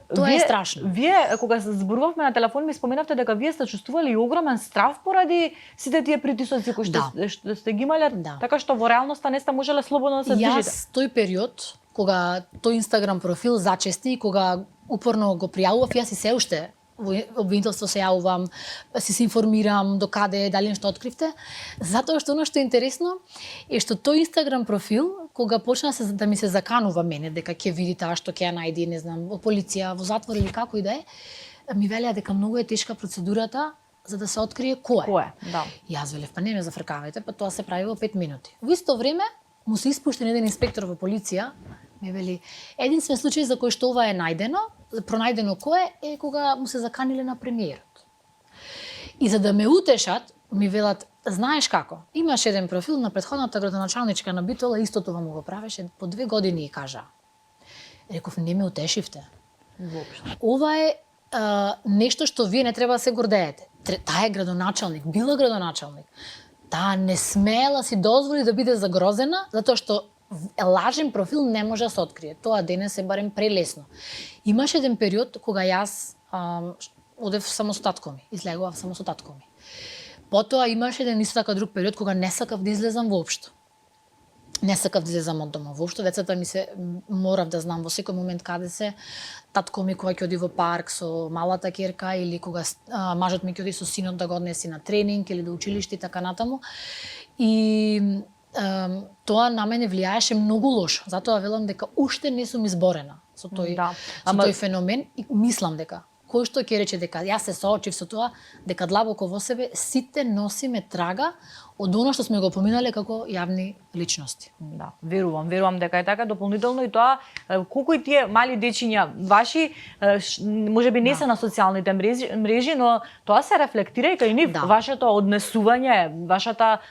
Тоа е страшно. Вие, кога се зборувавме на телефон, ми споменавте дека вие сте чувствували огромен страв поради сите тие притисоци кои што сте ги имале, така што во реалноста не сте можеле слободно да се движите. Јас тој период, кога тој Инстаграм профил зачести, кога упорно го пријавував, јас и се уште во обвинителство се јавувам, се информирам до каде, дали нешто откривте, затоа што она што е интересно е што тој Инстаграм профил, кога почна да ми се заканува мене дека ќе види таа што ќе ја најди, не знам, во полиција, во затвор или како и да е, ми велеа дека многу е тешка процедурата за да се открие кој е. Кој е, да. Јас велев, па не ме зафркавајте, па тоа се прави во 5 минути. Во исто време му се испуштен еден инспектор во полиција, ми вели, единствен случај за кој што ова е најдено, пронајдено кое е кога му се заканиле на премиерот. И за да ме утешат, ми велат, знаеш како, имаш еден профил на претходната градоначалничка на Битола, истото вам го правеше по 2 години и кажа. Реков, не ме утешивте. Воопшто. Ова е нешто што вие не треба да се гордеете. Таа е градоначалник, била градоначалник. Таа не смела си дозволи да биде загрозена, затоа што лажен профил не може да се открие. Тоа денес е барем прелесно. Имаше еден период кога јас одев само со татко ми, излегував само со татко ми. Потоа имаше еден исто така друг период кога не сакав да излезам воопшто. Не сакав да излезам од дома воопшто, децата ми се морав да знам во секој момент каде се. Татко ми кога ќе оди во парк со малата ќерка или кога мажот ми ќе оди со синот да го однеси на тренинг или до училиште и така натаму. И тоа на мене влијаеше многу лошо. Затоа велам дека уште не сум изборена со тој, тој феномен и мислам дека кој што ќе рече дека јас се соочив со тоа, дека длабоко во себе сите носиме трага од оно што сме го поминале како јавни личности. Да, верувам дека е така. Дополнително и тоа, колку и тие мали дечиња ваши, можеби не се на социјалните мрежи, но тоа се рефлектира и кај нив. Вашето однесување, вашата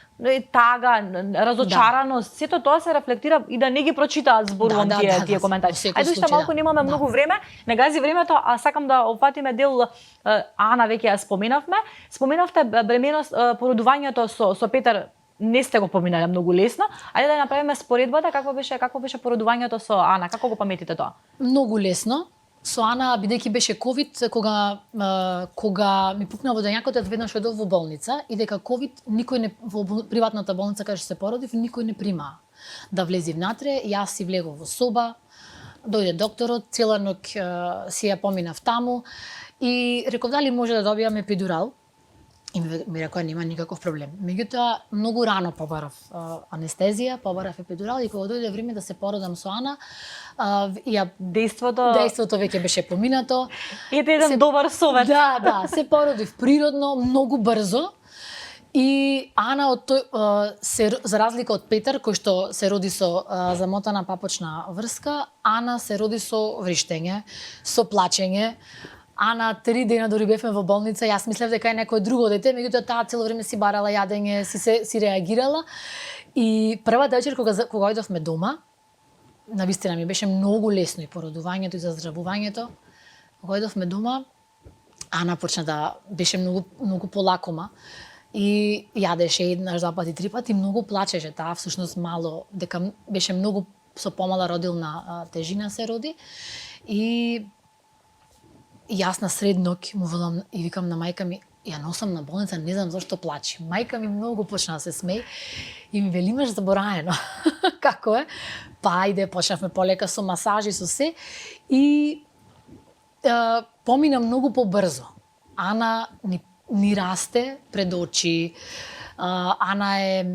тага, разочараност, сето тоа се рефлектира и да не ги прочитаат зборувам тие коментари. Ајде уште малку, немаме многу време, не гази времето, а сакам да опфатиме дел Ана веќе ја споменавме. Споменавте бременост, породувањето со Петар, не сте го поминале многу лесно. Ајде да направиме споредбата какво беше породувањето со Ана, како го паметите тоа? Многу лесно. Со Ана, бидејќи беше ковид, кога ми пукна водењакот, веднаш одов во болница и дека ковид никој не во приватната болница каде што се породив, никој не прима да влези внатре. Јас си влегов во соба, дојде докторот, цела ноќ си ја поминав таму и реков дали може да добијам епидурал. И ми рекоа нема никаков проблем. Меѓутоа многу рано побарав анестезија, побарав епидурал и кога дојде време да се породам со Ана, дејството веќе беше поминато. Ете еден добар совет. Да, се породив природно, многу брзо. И Ана од тој, за разлика од Петар кој што се роди со замотана папочна врска, Ана се роди со вриштење, со плачење. Ана 3 дена дори бевме во болница, јас мислев дека е некој друго дете, меѓутоа таа цело време си барала јадење, си реагирала. И првата вечер кога ојдовме дома, навистина ми беше многу лесно и породувањето и заздравувањето. Кога ојдовме дома, Ана почна да беше многу полакома и јадеше еднаш, два пати, три пати, многу плачеше. Таа всушност мало, дека беше многу со помала родилна тежина се роди. И јас на сред ноќ му велам и викам на мајка ми, ја носам на болница, не знам зашто плачи. Мајка ми многу почна да се смее и ми вели имаш забораено. Како е? Па ајде, почнавме полека со масажи, со се. И помина многу побрзо. Ана ни расте пред очи. Ана е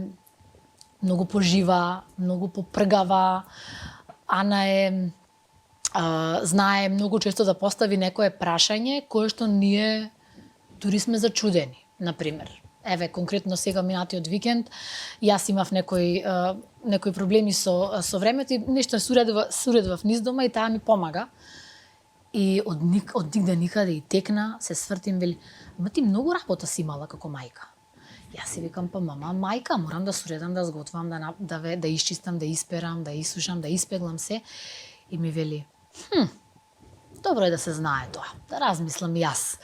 многу пожива, многу попргава. Ана е знае многу често да постави некое прашање кое што ние дури сме зачудени, например. Еве, конкретно сега минатиот викенд, јас имав некои проблеми со времето и нешто суредвав низ дома и таа ми помага. И од нигде никаде и текна, се свртим, вели, ама ти многу работа си имала како мајка. Јас си викам, па мама, мајка, морам да суредам, да сготвам, да исчистам, да исперам, да исушам, да испеглам се. И ми вели, добро е да се знае тоа, да размислам јас.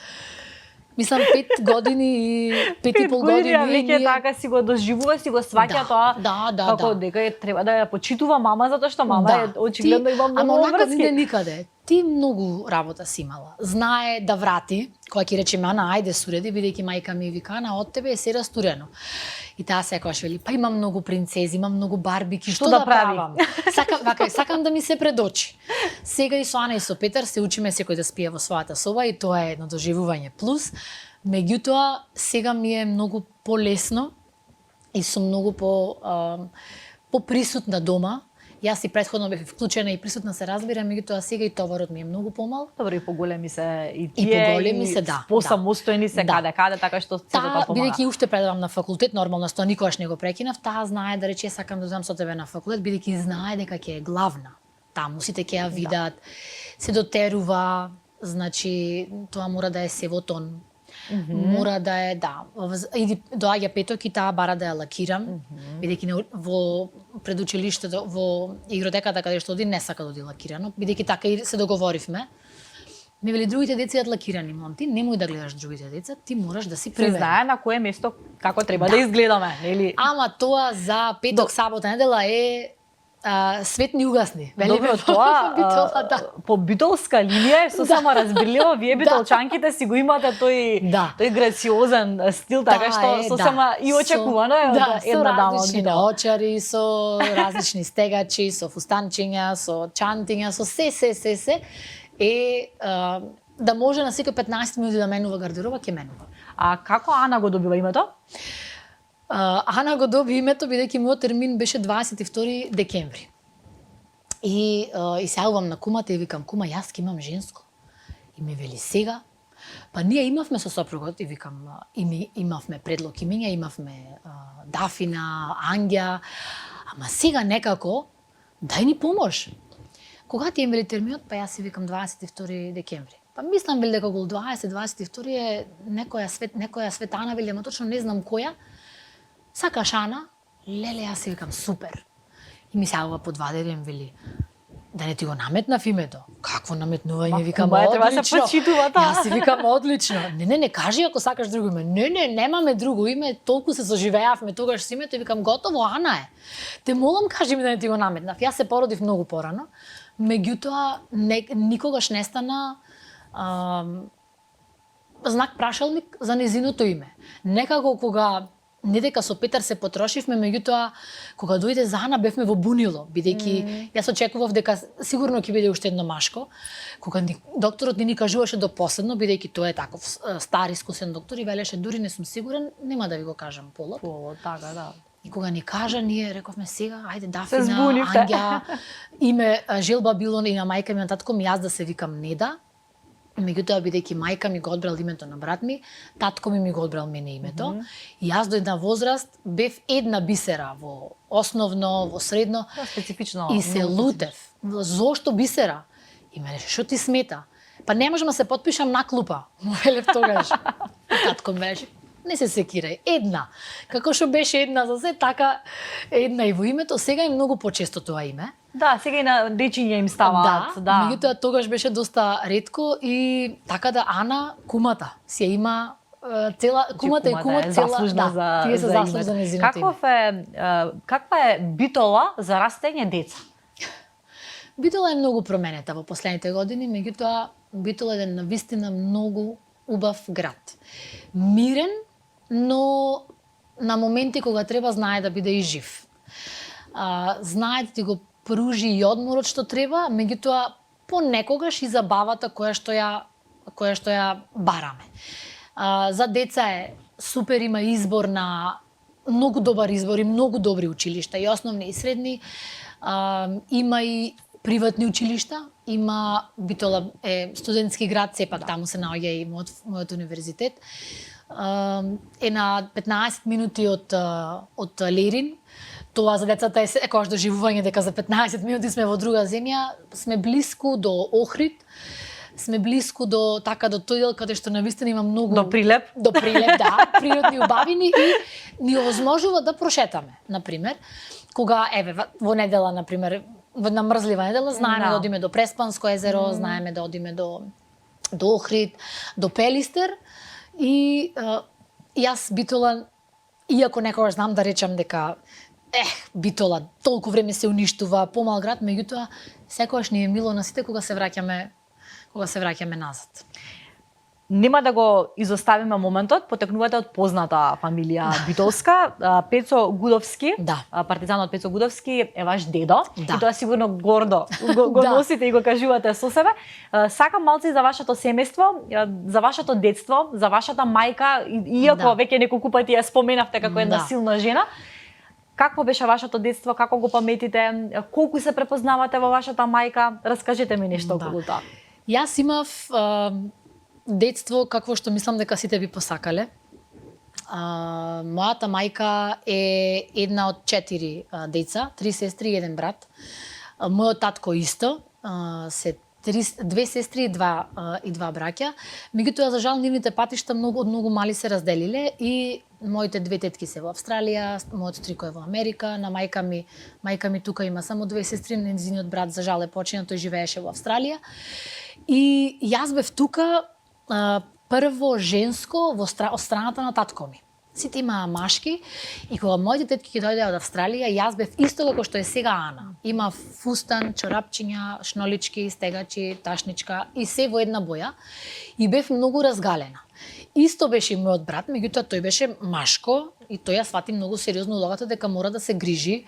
Мислам 5 години и 5,5 години. Веќе така си го доживува, си го сваќа тоа. Како дека треба да ја почитува мама затоа што мама е очигледно има многу врски. Ама никаде. Ти многу работа си имала. Знае да врати, кога ќе речеме Ана, ајде суреди, бидејќи мајка ми вика, Ана, од тебе е се растурено. И таа секогаш вели, па имам многу принцези, имам многу барбики, што да правам? Сакам да ми се предочи. Сега и со Ана и со Петар се учиме секој да спие во својата соба и тоа е едно доживување плюс. Меѓутоа, сега ми е многу полесно и сум многу поприсутна дома. Јас и претходно бев вклучена и присутна, се разбира, меѓутоа сега и товарот ми е многу помал. Добро, и поголеми се и тие, и поголеми се, да. Посамостојни се каде, така што се тоа помага. Бидејќи уште предавам на факултет, нормално што никогаш не го прекинав, таа знае да рече сакам да одам со тебе на факултет, бидејќи знае дека ќе е главна. Таму сите ќе ја видат, се дотерува, значи тоа мора да е се во тон. Мора да е, иди доаѓа петок и таа бара да ја лакирам, бидејќи во предучилиштето, во игротеката каде што оди не сака да оди лакирано, бидејќи така и се договоривме. Ми вели другите деца јат лакирани, мам, ти немој да гледаш другите деца, ти мораш да си превен. Се знае на кое место како треба да изгледаме, нели? Ама тоа за петок, сабота, недела е свет ни угасни. Добро, тоа по битолска линија е сосема разбирливо. Вие битолчанките си го имате тој грациозен стил, така што сосема и очекувано е една дама од Битол. Наочари, со различни стегачи, со фустанчиња, со чантиња, со се. Да може на секој 15 минути да менува гардероба, ќе менува. А како Ана го добива името? Ана го доби името бидејќи мојот термин беше 22 декември. И се јавувам на кумата и викам, кума, јас ке имам женско. И ми вели сега. Па ние имавме со сопругот и викам, имавме предлог имиња, имавме Дафина, Ангја, ама сега некако дај ни помош. Кога ти вели терминот, па јас си викам 22 декември. Па мислам вели дека околу 22 е некоја светана, вели, ама точно не знам која. Сакаш Ана? Леле, јас си викам супер. И ми се јавува по 2 дена вели, да не ти го наметнав името. Какво наметнување? Викам, одлично. Јас си викам, одлично. Не, кажи ако сакаш друго име. Не, немаме друго име, толку се соживеавме тогаш со името и викам, готово, Ана е. Те молам, кажи ми да не ти го наметнав. Јас се породив многу порано, меѓутоа никогаш не стана знак прашалник за незиното име. Некако кога не дека со Петар се потрошивме, меѓутоа кога дојде за Ана бевме во бунило, бидејќи јас очекував дека сигурно ќе биде уште едно машко. Кога докторот не ни кажуваше до последно, бидејќи тоа е таков стар искусен доктор и велеше дури не сум сигурен, нема да ви го кажам полот. Полот, така, да. И кога ни кажа, ние рековме сега, ајде Дафина, Ангја, име желба било и на мајка ми, на татко ми, јас да се викам Неда. Меѓутоа, бидејќи мајка ми го одбрал името на брат ми, татко ми го одбрал мене името. И јас до една возраст бев една бисера во основно, во средно. Специфично. И се лутев. Зошто бисера? И ме реше, шо ти смета? Па не можам да се потпишам на клупа. Му велев тогаш. Татко ми беше, не се секирај, една. Како што беше една за се, така една и во името, сега е многу почесто тоа име. Да, сега и на дечиња им ставаат. Да, меѓутоа тогаш беше доста ретко и така да Ана, кумата, си ја има цела кумата и кумот цела заслужна тие се заслужни за незиното име. Каква е Битола за растење деца? Битола е многу променета во последните години, меѓутоа Битола е навистина многу убав град. Мирен, но на моменти кога треба знае да биде и жив. Знае да ти го пружи и одморот што треба, меѓутоа понекогаш и забавата која што ја бараме. За деца е супер, има избор на многу добар избор и многу добри училишта, и основни и средни. Има и приватни училишта, има Битола е студентски град, сепак таму се наоѓа и мојот универзитет. Е на 15 минути од Лерин. Тоа за децата е секогаш доживување дека за 15 минути сме во друга земја, сме блиску до Охрид. Сме блиску до тој дел каде што навистина има многу До Прилеп, да, природни убавини и ни овозможува да прошетаме, на пример. Кога во недела, на пример, на мрзлива недела знаеме да одиме до Преспанско езеро, знаеме да одиме до Охрид, до Пелистер и јас Битола, иако некогаш знам да речам дека Битола толку време се уништува, помал град, меѓутоа секогаш ни е мило на сите кога се враќаме назад. Нема да го изоставиме моментот, потекнувате од позната фамилија битолска. Пецо Гудовски, партизанот Пецо Гудовски е ваш дедо, и тоа сигурно гордо го носите и го кажувате со себе. Сакам малце за вашето семејство, за вашето детство, за вашата мајка, иако веќе неколку пати ја споменавте како една силна жена. Какво беше вашето детство, како го паметите, колку се препознавате во вашата мајка? Раскажете ми нешто околу тоа. Јас имав детство какво што мислам дека сите би посакале. Мојата мајка е една од 4 деца, 3 сестри и 1 брат. Мојот татко исто, се 2 сестри и 2 браќа. Меѓутоа, за жал, нивните патишта многу мали се разделиле и моите 2 тетки се во Австралија, мојот стрико е во Америка, на мајка ми тука има само 2 сестри, незиниот брат за жал е почина, тој живееше во Австралија. И јас бев тука прво женско од страната на татко ми. Сите имаа машки и кога моите тетки ќе дојдеа од Австралија, јас бев исто како што е сега Ана. Има фустан, чорапчиња, шнолички, стегачи, ташничка и се во една боја. И бев многу разгалена. Исто беше и мојот брат, меѓутоа тој беше машко и тој ја свати многу сериозно улогата дека мора да се грижи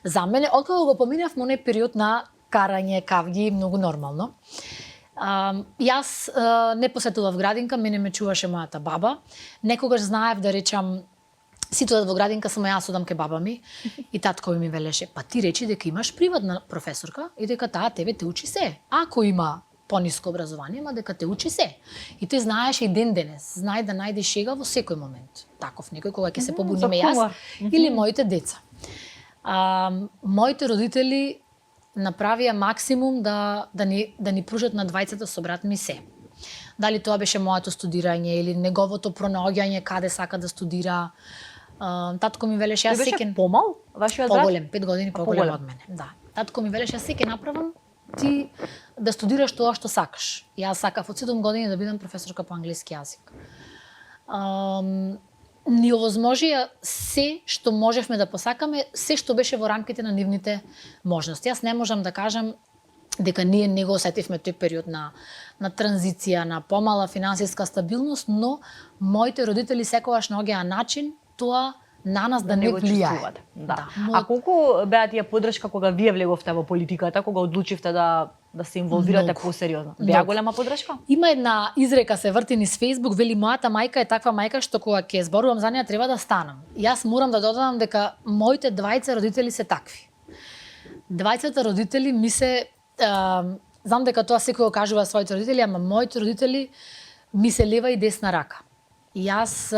за мене. Откако го поминав во оној период на карање, кавги, многу нормално. Јас не посетував градинка, мене ме чуваше мојата баба. Некогаш знаев да речам, сите одат во градинка, само јас одам ке баба ми. И татко ми велеше, па ти речи дека имаш приватна професорка и дека таа тебе те учи се. Ако има пониско образование, ма дека те учи се. И тој знаеше и ден денес, знае да најде шега во секој момент. Таков некој кога ќе се побуниме јас или моите деца. Моите родители направија максимум да ни пружат на двајцата со брат ми се. Дали тоа беше моето студирање или неговото пронаоѓање каде сака да студира. Татко ми велеше, јас секен помал, вашиот брат? Поголем, 5 години поголем од мене. Да. Татко ми велеше, јас секен направам ти да студираш тоа што сакаш. Јас сакав од 7 години да бидам професорка по англиски јазик. Ни овозможија се што можевме да посакаме, се што беше во рамките на нивните можности. Јас не можам да кажам дека ние не го осетивме тој период на транзиција, на помала финансиска стабилност, но моите родители секогаш наоѓаа начин тоа на нас да не влијае. Да. А колку беа тие поддршка кога вие влеговте во политиката, кога одлучивте да се инволвирате посериозно? Беа голема поддршка? Има една изрека се врти низ Facebook, вели мојата мајка е таква мајка што кога ќе зборувам за неа треба да станам. Јас морам да додадам дека моите двајца родители се такви. Двајцата родители ми се знам дека тоа секој го кажува своите родители, ама моите родители ми се лева и десна рака. Јас,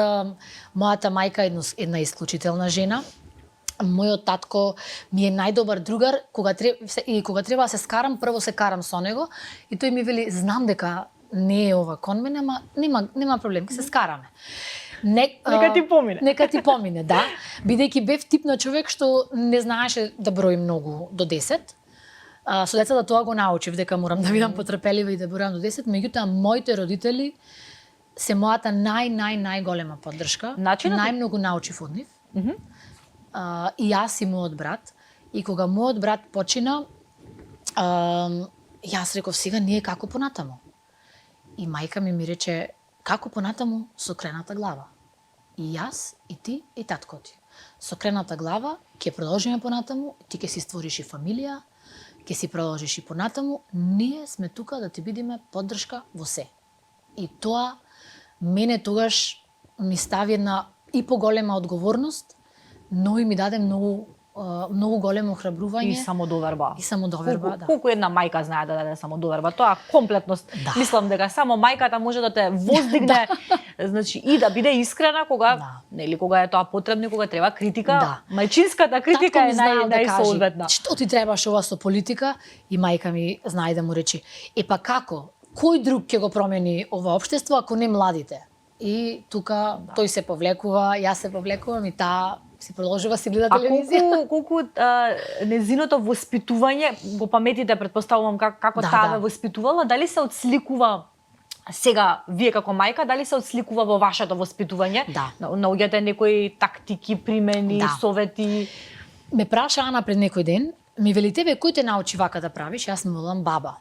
мојата мајка е една исклучителна жена. Мојот татко ми е најдобар другар, кога треба да се скарам, прво се карам со него и тој ми вели, знам дека не е ова кон мене, ама нема проблем, ќе се скараме. Нека ти помине. Нека ти помине, да. Бидејќи бев тип на човек што не знаеше да брои многу до 10. Со децата тоа го научив, дека морам да бидам потрпелива и да бројам до 10, меѓутоа моите родители се мојата најголема поддршка. Најмногу научив од нив. И јас и мојот брат. И кога мојот брат почина, јас реков сега ние како понатаму. И мајка ми рече како понатаму со крената глава. И јас, и ти, и татко ти. Со крената глава ќе продолжиме понатаму, ти ќе си створиш и фамилија, ќе си продолжиш и понатаму, ние сме тука да ти бидиме поддршка во се. И тоа мене тогаш ми стави една и поголема одговорност, но и ми даде многу големо охрабрување И самодоверба. Да. Колку една мајка знае да даде самодоверба, тоа комплетност. Да. Мислам дека само мајката може да те воздигне, значи и да биде искрена кога, нели, кога е тоа потребно и кога треба критика. Да. Мајчинската критика е најсоодветна. Што ти требаш ова со политика? И мајка ми знае да му речи, па како? Кој друг ќе го промени ова општество ако не младите? И тука тој се повлекува, јас се повлекувам и таа си продолжува си гледа телевизија. Колку незиното воспитување, го паметите, предпоставувам како таа ве воспитувала, дали се отсликува сега вие како мајка, дали се отсликува во вашето воспитување? Да. Наоѓате некои тактики, примени, совети? Ме праша Ана пред некој ден, ми вели тебе кој те научи вака да правиш? Јас му велам баба.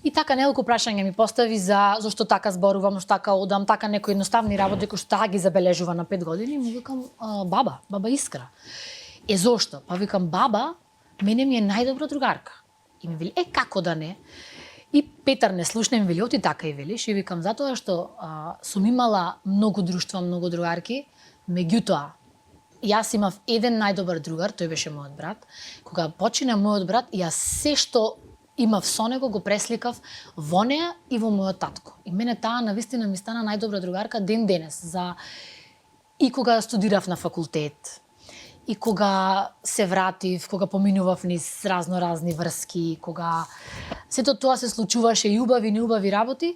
И така неколку прашања ми постави за зошто така зборувам, зошто така одам, така некои едноставни работи кои што таа ги забележува на 5 години, му викам баба Искра. Зошто? Па викам баба, мене ми е најдобра другарка. И ми вели како да не? И Петар не слушна ми вели оти така и велиш, и викам затоа што сум имала многу друштва, многу другарки, меѓутоа јас имав еден најдобар другар, тој беше мојот брат. Кога почина мојот брат, јас се што имав со него го пресликав во неа и во мојот татко. И мене таа навистина ми стана најдобра другарка ден денес. И кога студирав на факултет, и кога се вратив, кога поминував низ разни врски, кога сето тоа се случуваше и убави и неубави работи,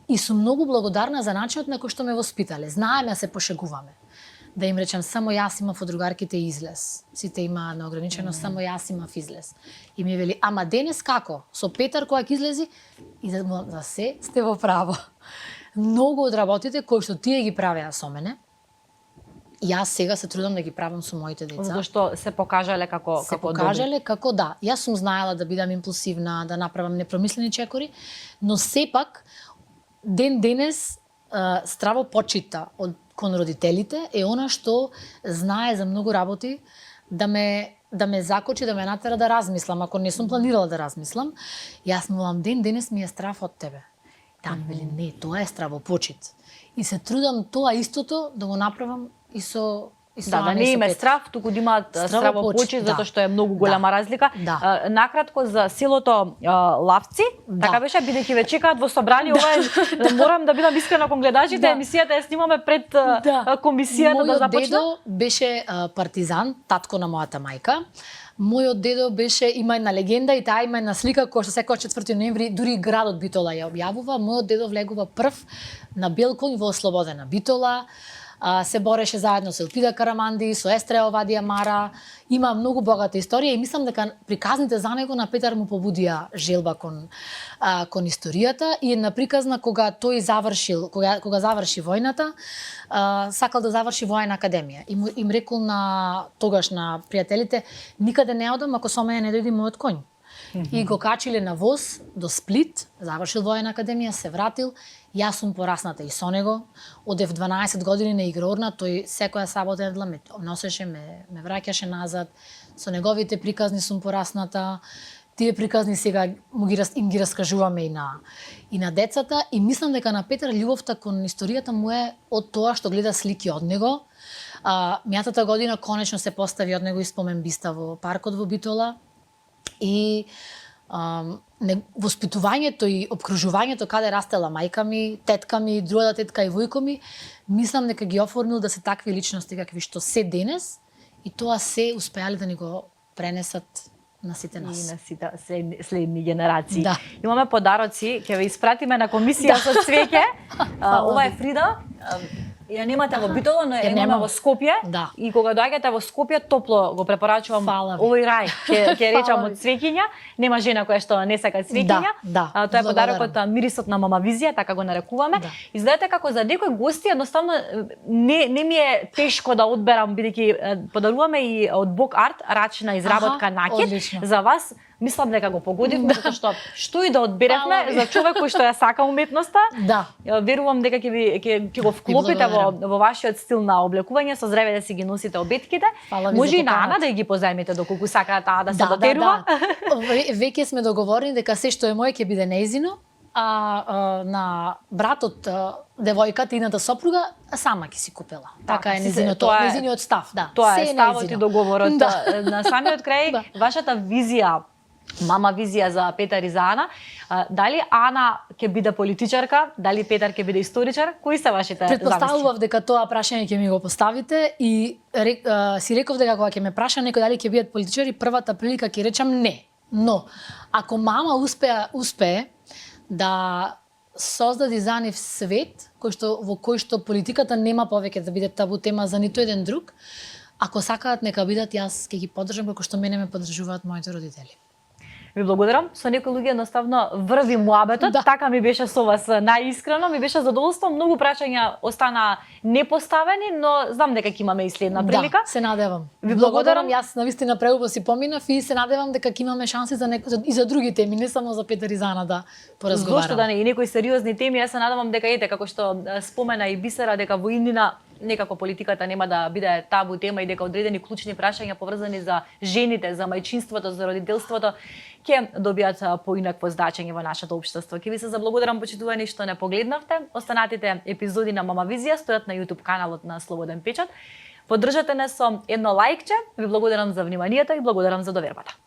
и сум многу благодарна за начинот на кој што ме воспитале. Знаеме да се пошегуваме. Да им речам, само јас имав од другарките излез. Сите имаа неограничено, само јас имав излез. И ми вели, ама денес како? Со Петар која ќе излези? И за се сте во право. Многу од работите кои што тие ги правеа со мене, јас сега се трудам да ги правам со моите деца. Зашто се покажале како се покажале како да. Јас сум знаела да бидам импулсивна, да направам непромислени чекори, но сепак ден денес здраво почита кон родителите е она што знае за многу работи да ме закочи, да ме натера да размислам, ако не сум планирала да размислам. Јас му велам денес ми е страв од тебе. Таа ми вели не, тоа е стравопочит. И се трудам тоа истото да го направам и со да не име страв, туку да имаат стравопочит, затоа што е многу голема разлика. Накратко за селото Лавци, така беше, бидејќи ве чекаат во собрание, ова е, морам да бидам искрена кон гледачите, емисијата ја снимаме пред комисијата да започне. Мојот дедо беше партизан, татко на мојата мајка. Мојот дедо беше, има една легенда и таа има една слика која што секој 4 ноември дури градот Битола ја објавува. Мојот дедо влегува прв на бел конј во ослободена Битола. Се бореше заедно со Елпида Караманди, со Естреја Овадија Мара. Има многу богата историја и мислам дека приказните за него на Петар му побудија желба кон историјата и една приказна кога тој завршил, кога заврши војната, сакал да заврши војна академија. И им рекол тогаш на пријателите, никаде не одам ако со мене не дојде мојот коњ. И го качиле на воз до Сплит, завршил војна академија, се вратил. Јас сум порасната и со него. Одев 12 години на игрорна, тој секоја сабота недела ме носеше, ме враќаше назад. Со неговите приказни сум порасната. Тие приказни сега им ги раскажуваме и на децата. И мислам дека на Петар љубовта кон историјата му е од тоа што гледа слики од него. Мијатата година конечно се постави од него и спомен биста во паркот во Битола. И воспитувањето и обкружувањето каде растела мајка ми, тетка ми, другата тетка и војко ми, мислам дека ги оформил да се такви личности какви што се денес и тоа се успеале да ни го пренесат на сите нас. И на сите следни генерации. Да. Имаме подароци, ќе ве испратиме на комисија со цвеќе. Ова е Фрида. Ја немате во Битола, но ја имаме во Скопје. Да. И кога доаѓате во Скопје, топло го препорачувам овој рај. Ќе речам од цвеќиња. Нема жена која што не сака цвеќиња. Да. Тоа е подарокот мирисот на Мама Визија, така го нарекуваме. Да. Изгледате како за некои гости едноставно не ми е тешко да одберам, бидејќи подаруваме и од Бок Арт рачна изработка накид. Одлично. За вас мислам дека го погодивме, затоа што и да одберавме за човек кој што ја сака уметноста. Да. Верувам дека ќе го вклопите во вашиот стил на облекување, со здраве да си ги носите обетките. Може и на Ана да ги позајмите доколку сакаат таа да се дотерува. Веќе сме договорени дека се што е мој ќе биде нејзино, а на братот, девојката и едната сопруга сама ќе си купела. Така е нејзиниот став, да. Тоа е ставот и договорот. На самиот крај, вашата визија, Мама Визија за Петар и за Ана, дали Ана ќе биде политичарка, дали Петар ќе биде историчар, кои се вашите замисли? Претпоставував дека тоа прашање ќе ми го поставите и си реков дека кога ќе ме праша некој дали ќе бидат политичари, првата прилика ќе речам не. Но ако мама успее да создаде за нив свет во кој што политиката нема повеќе да биде табу тема за ниту еден друг, ако сакаат нека бидат, јас ќе ги поддржам како што мене ме поддржуваат моите родители. Ви благодарам. Со некои луѓе едноставно врви муабетот. Да. Така ми беше со вас најискрено, ми беше задоволство. Многу прашања остана непоставени, но знам дека ќе имаме и следна прилика. Да, се надевам. Ви благодарам. Јас навистина преубаво си поминав и се надевам дека ќе имаме шанси и за други теми, не само за Петар и за Ана да поразговараме. Зошто да не, и некои сериозни теми, јас се надевам дека како што спомена и Бисера, дека во иднина некако политиката нема да биде табу тема и дека одредени клучни прашања поврзани за жените, за мајчинството, за родителството ќе добијат поинакво значење во нашето општество. Ќе ви се заблагодарам, почитувани, што не погледнавте. Останатите епизоди на Мама Визија стојат на YouTube каналот на Слободен печат. Поддржате не со едно лајкче. Ви благодарам за вниманието и благодарам за довербата.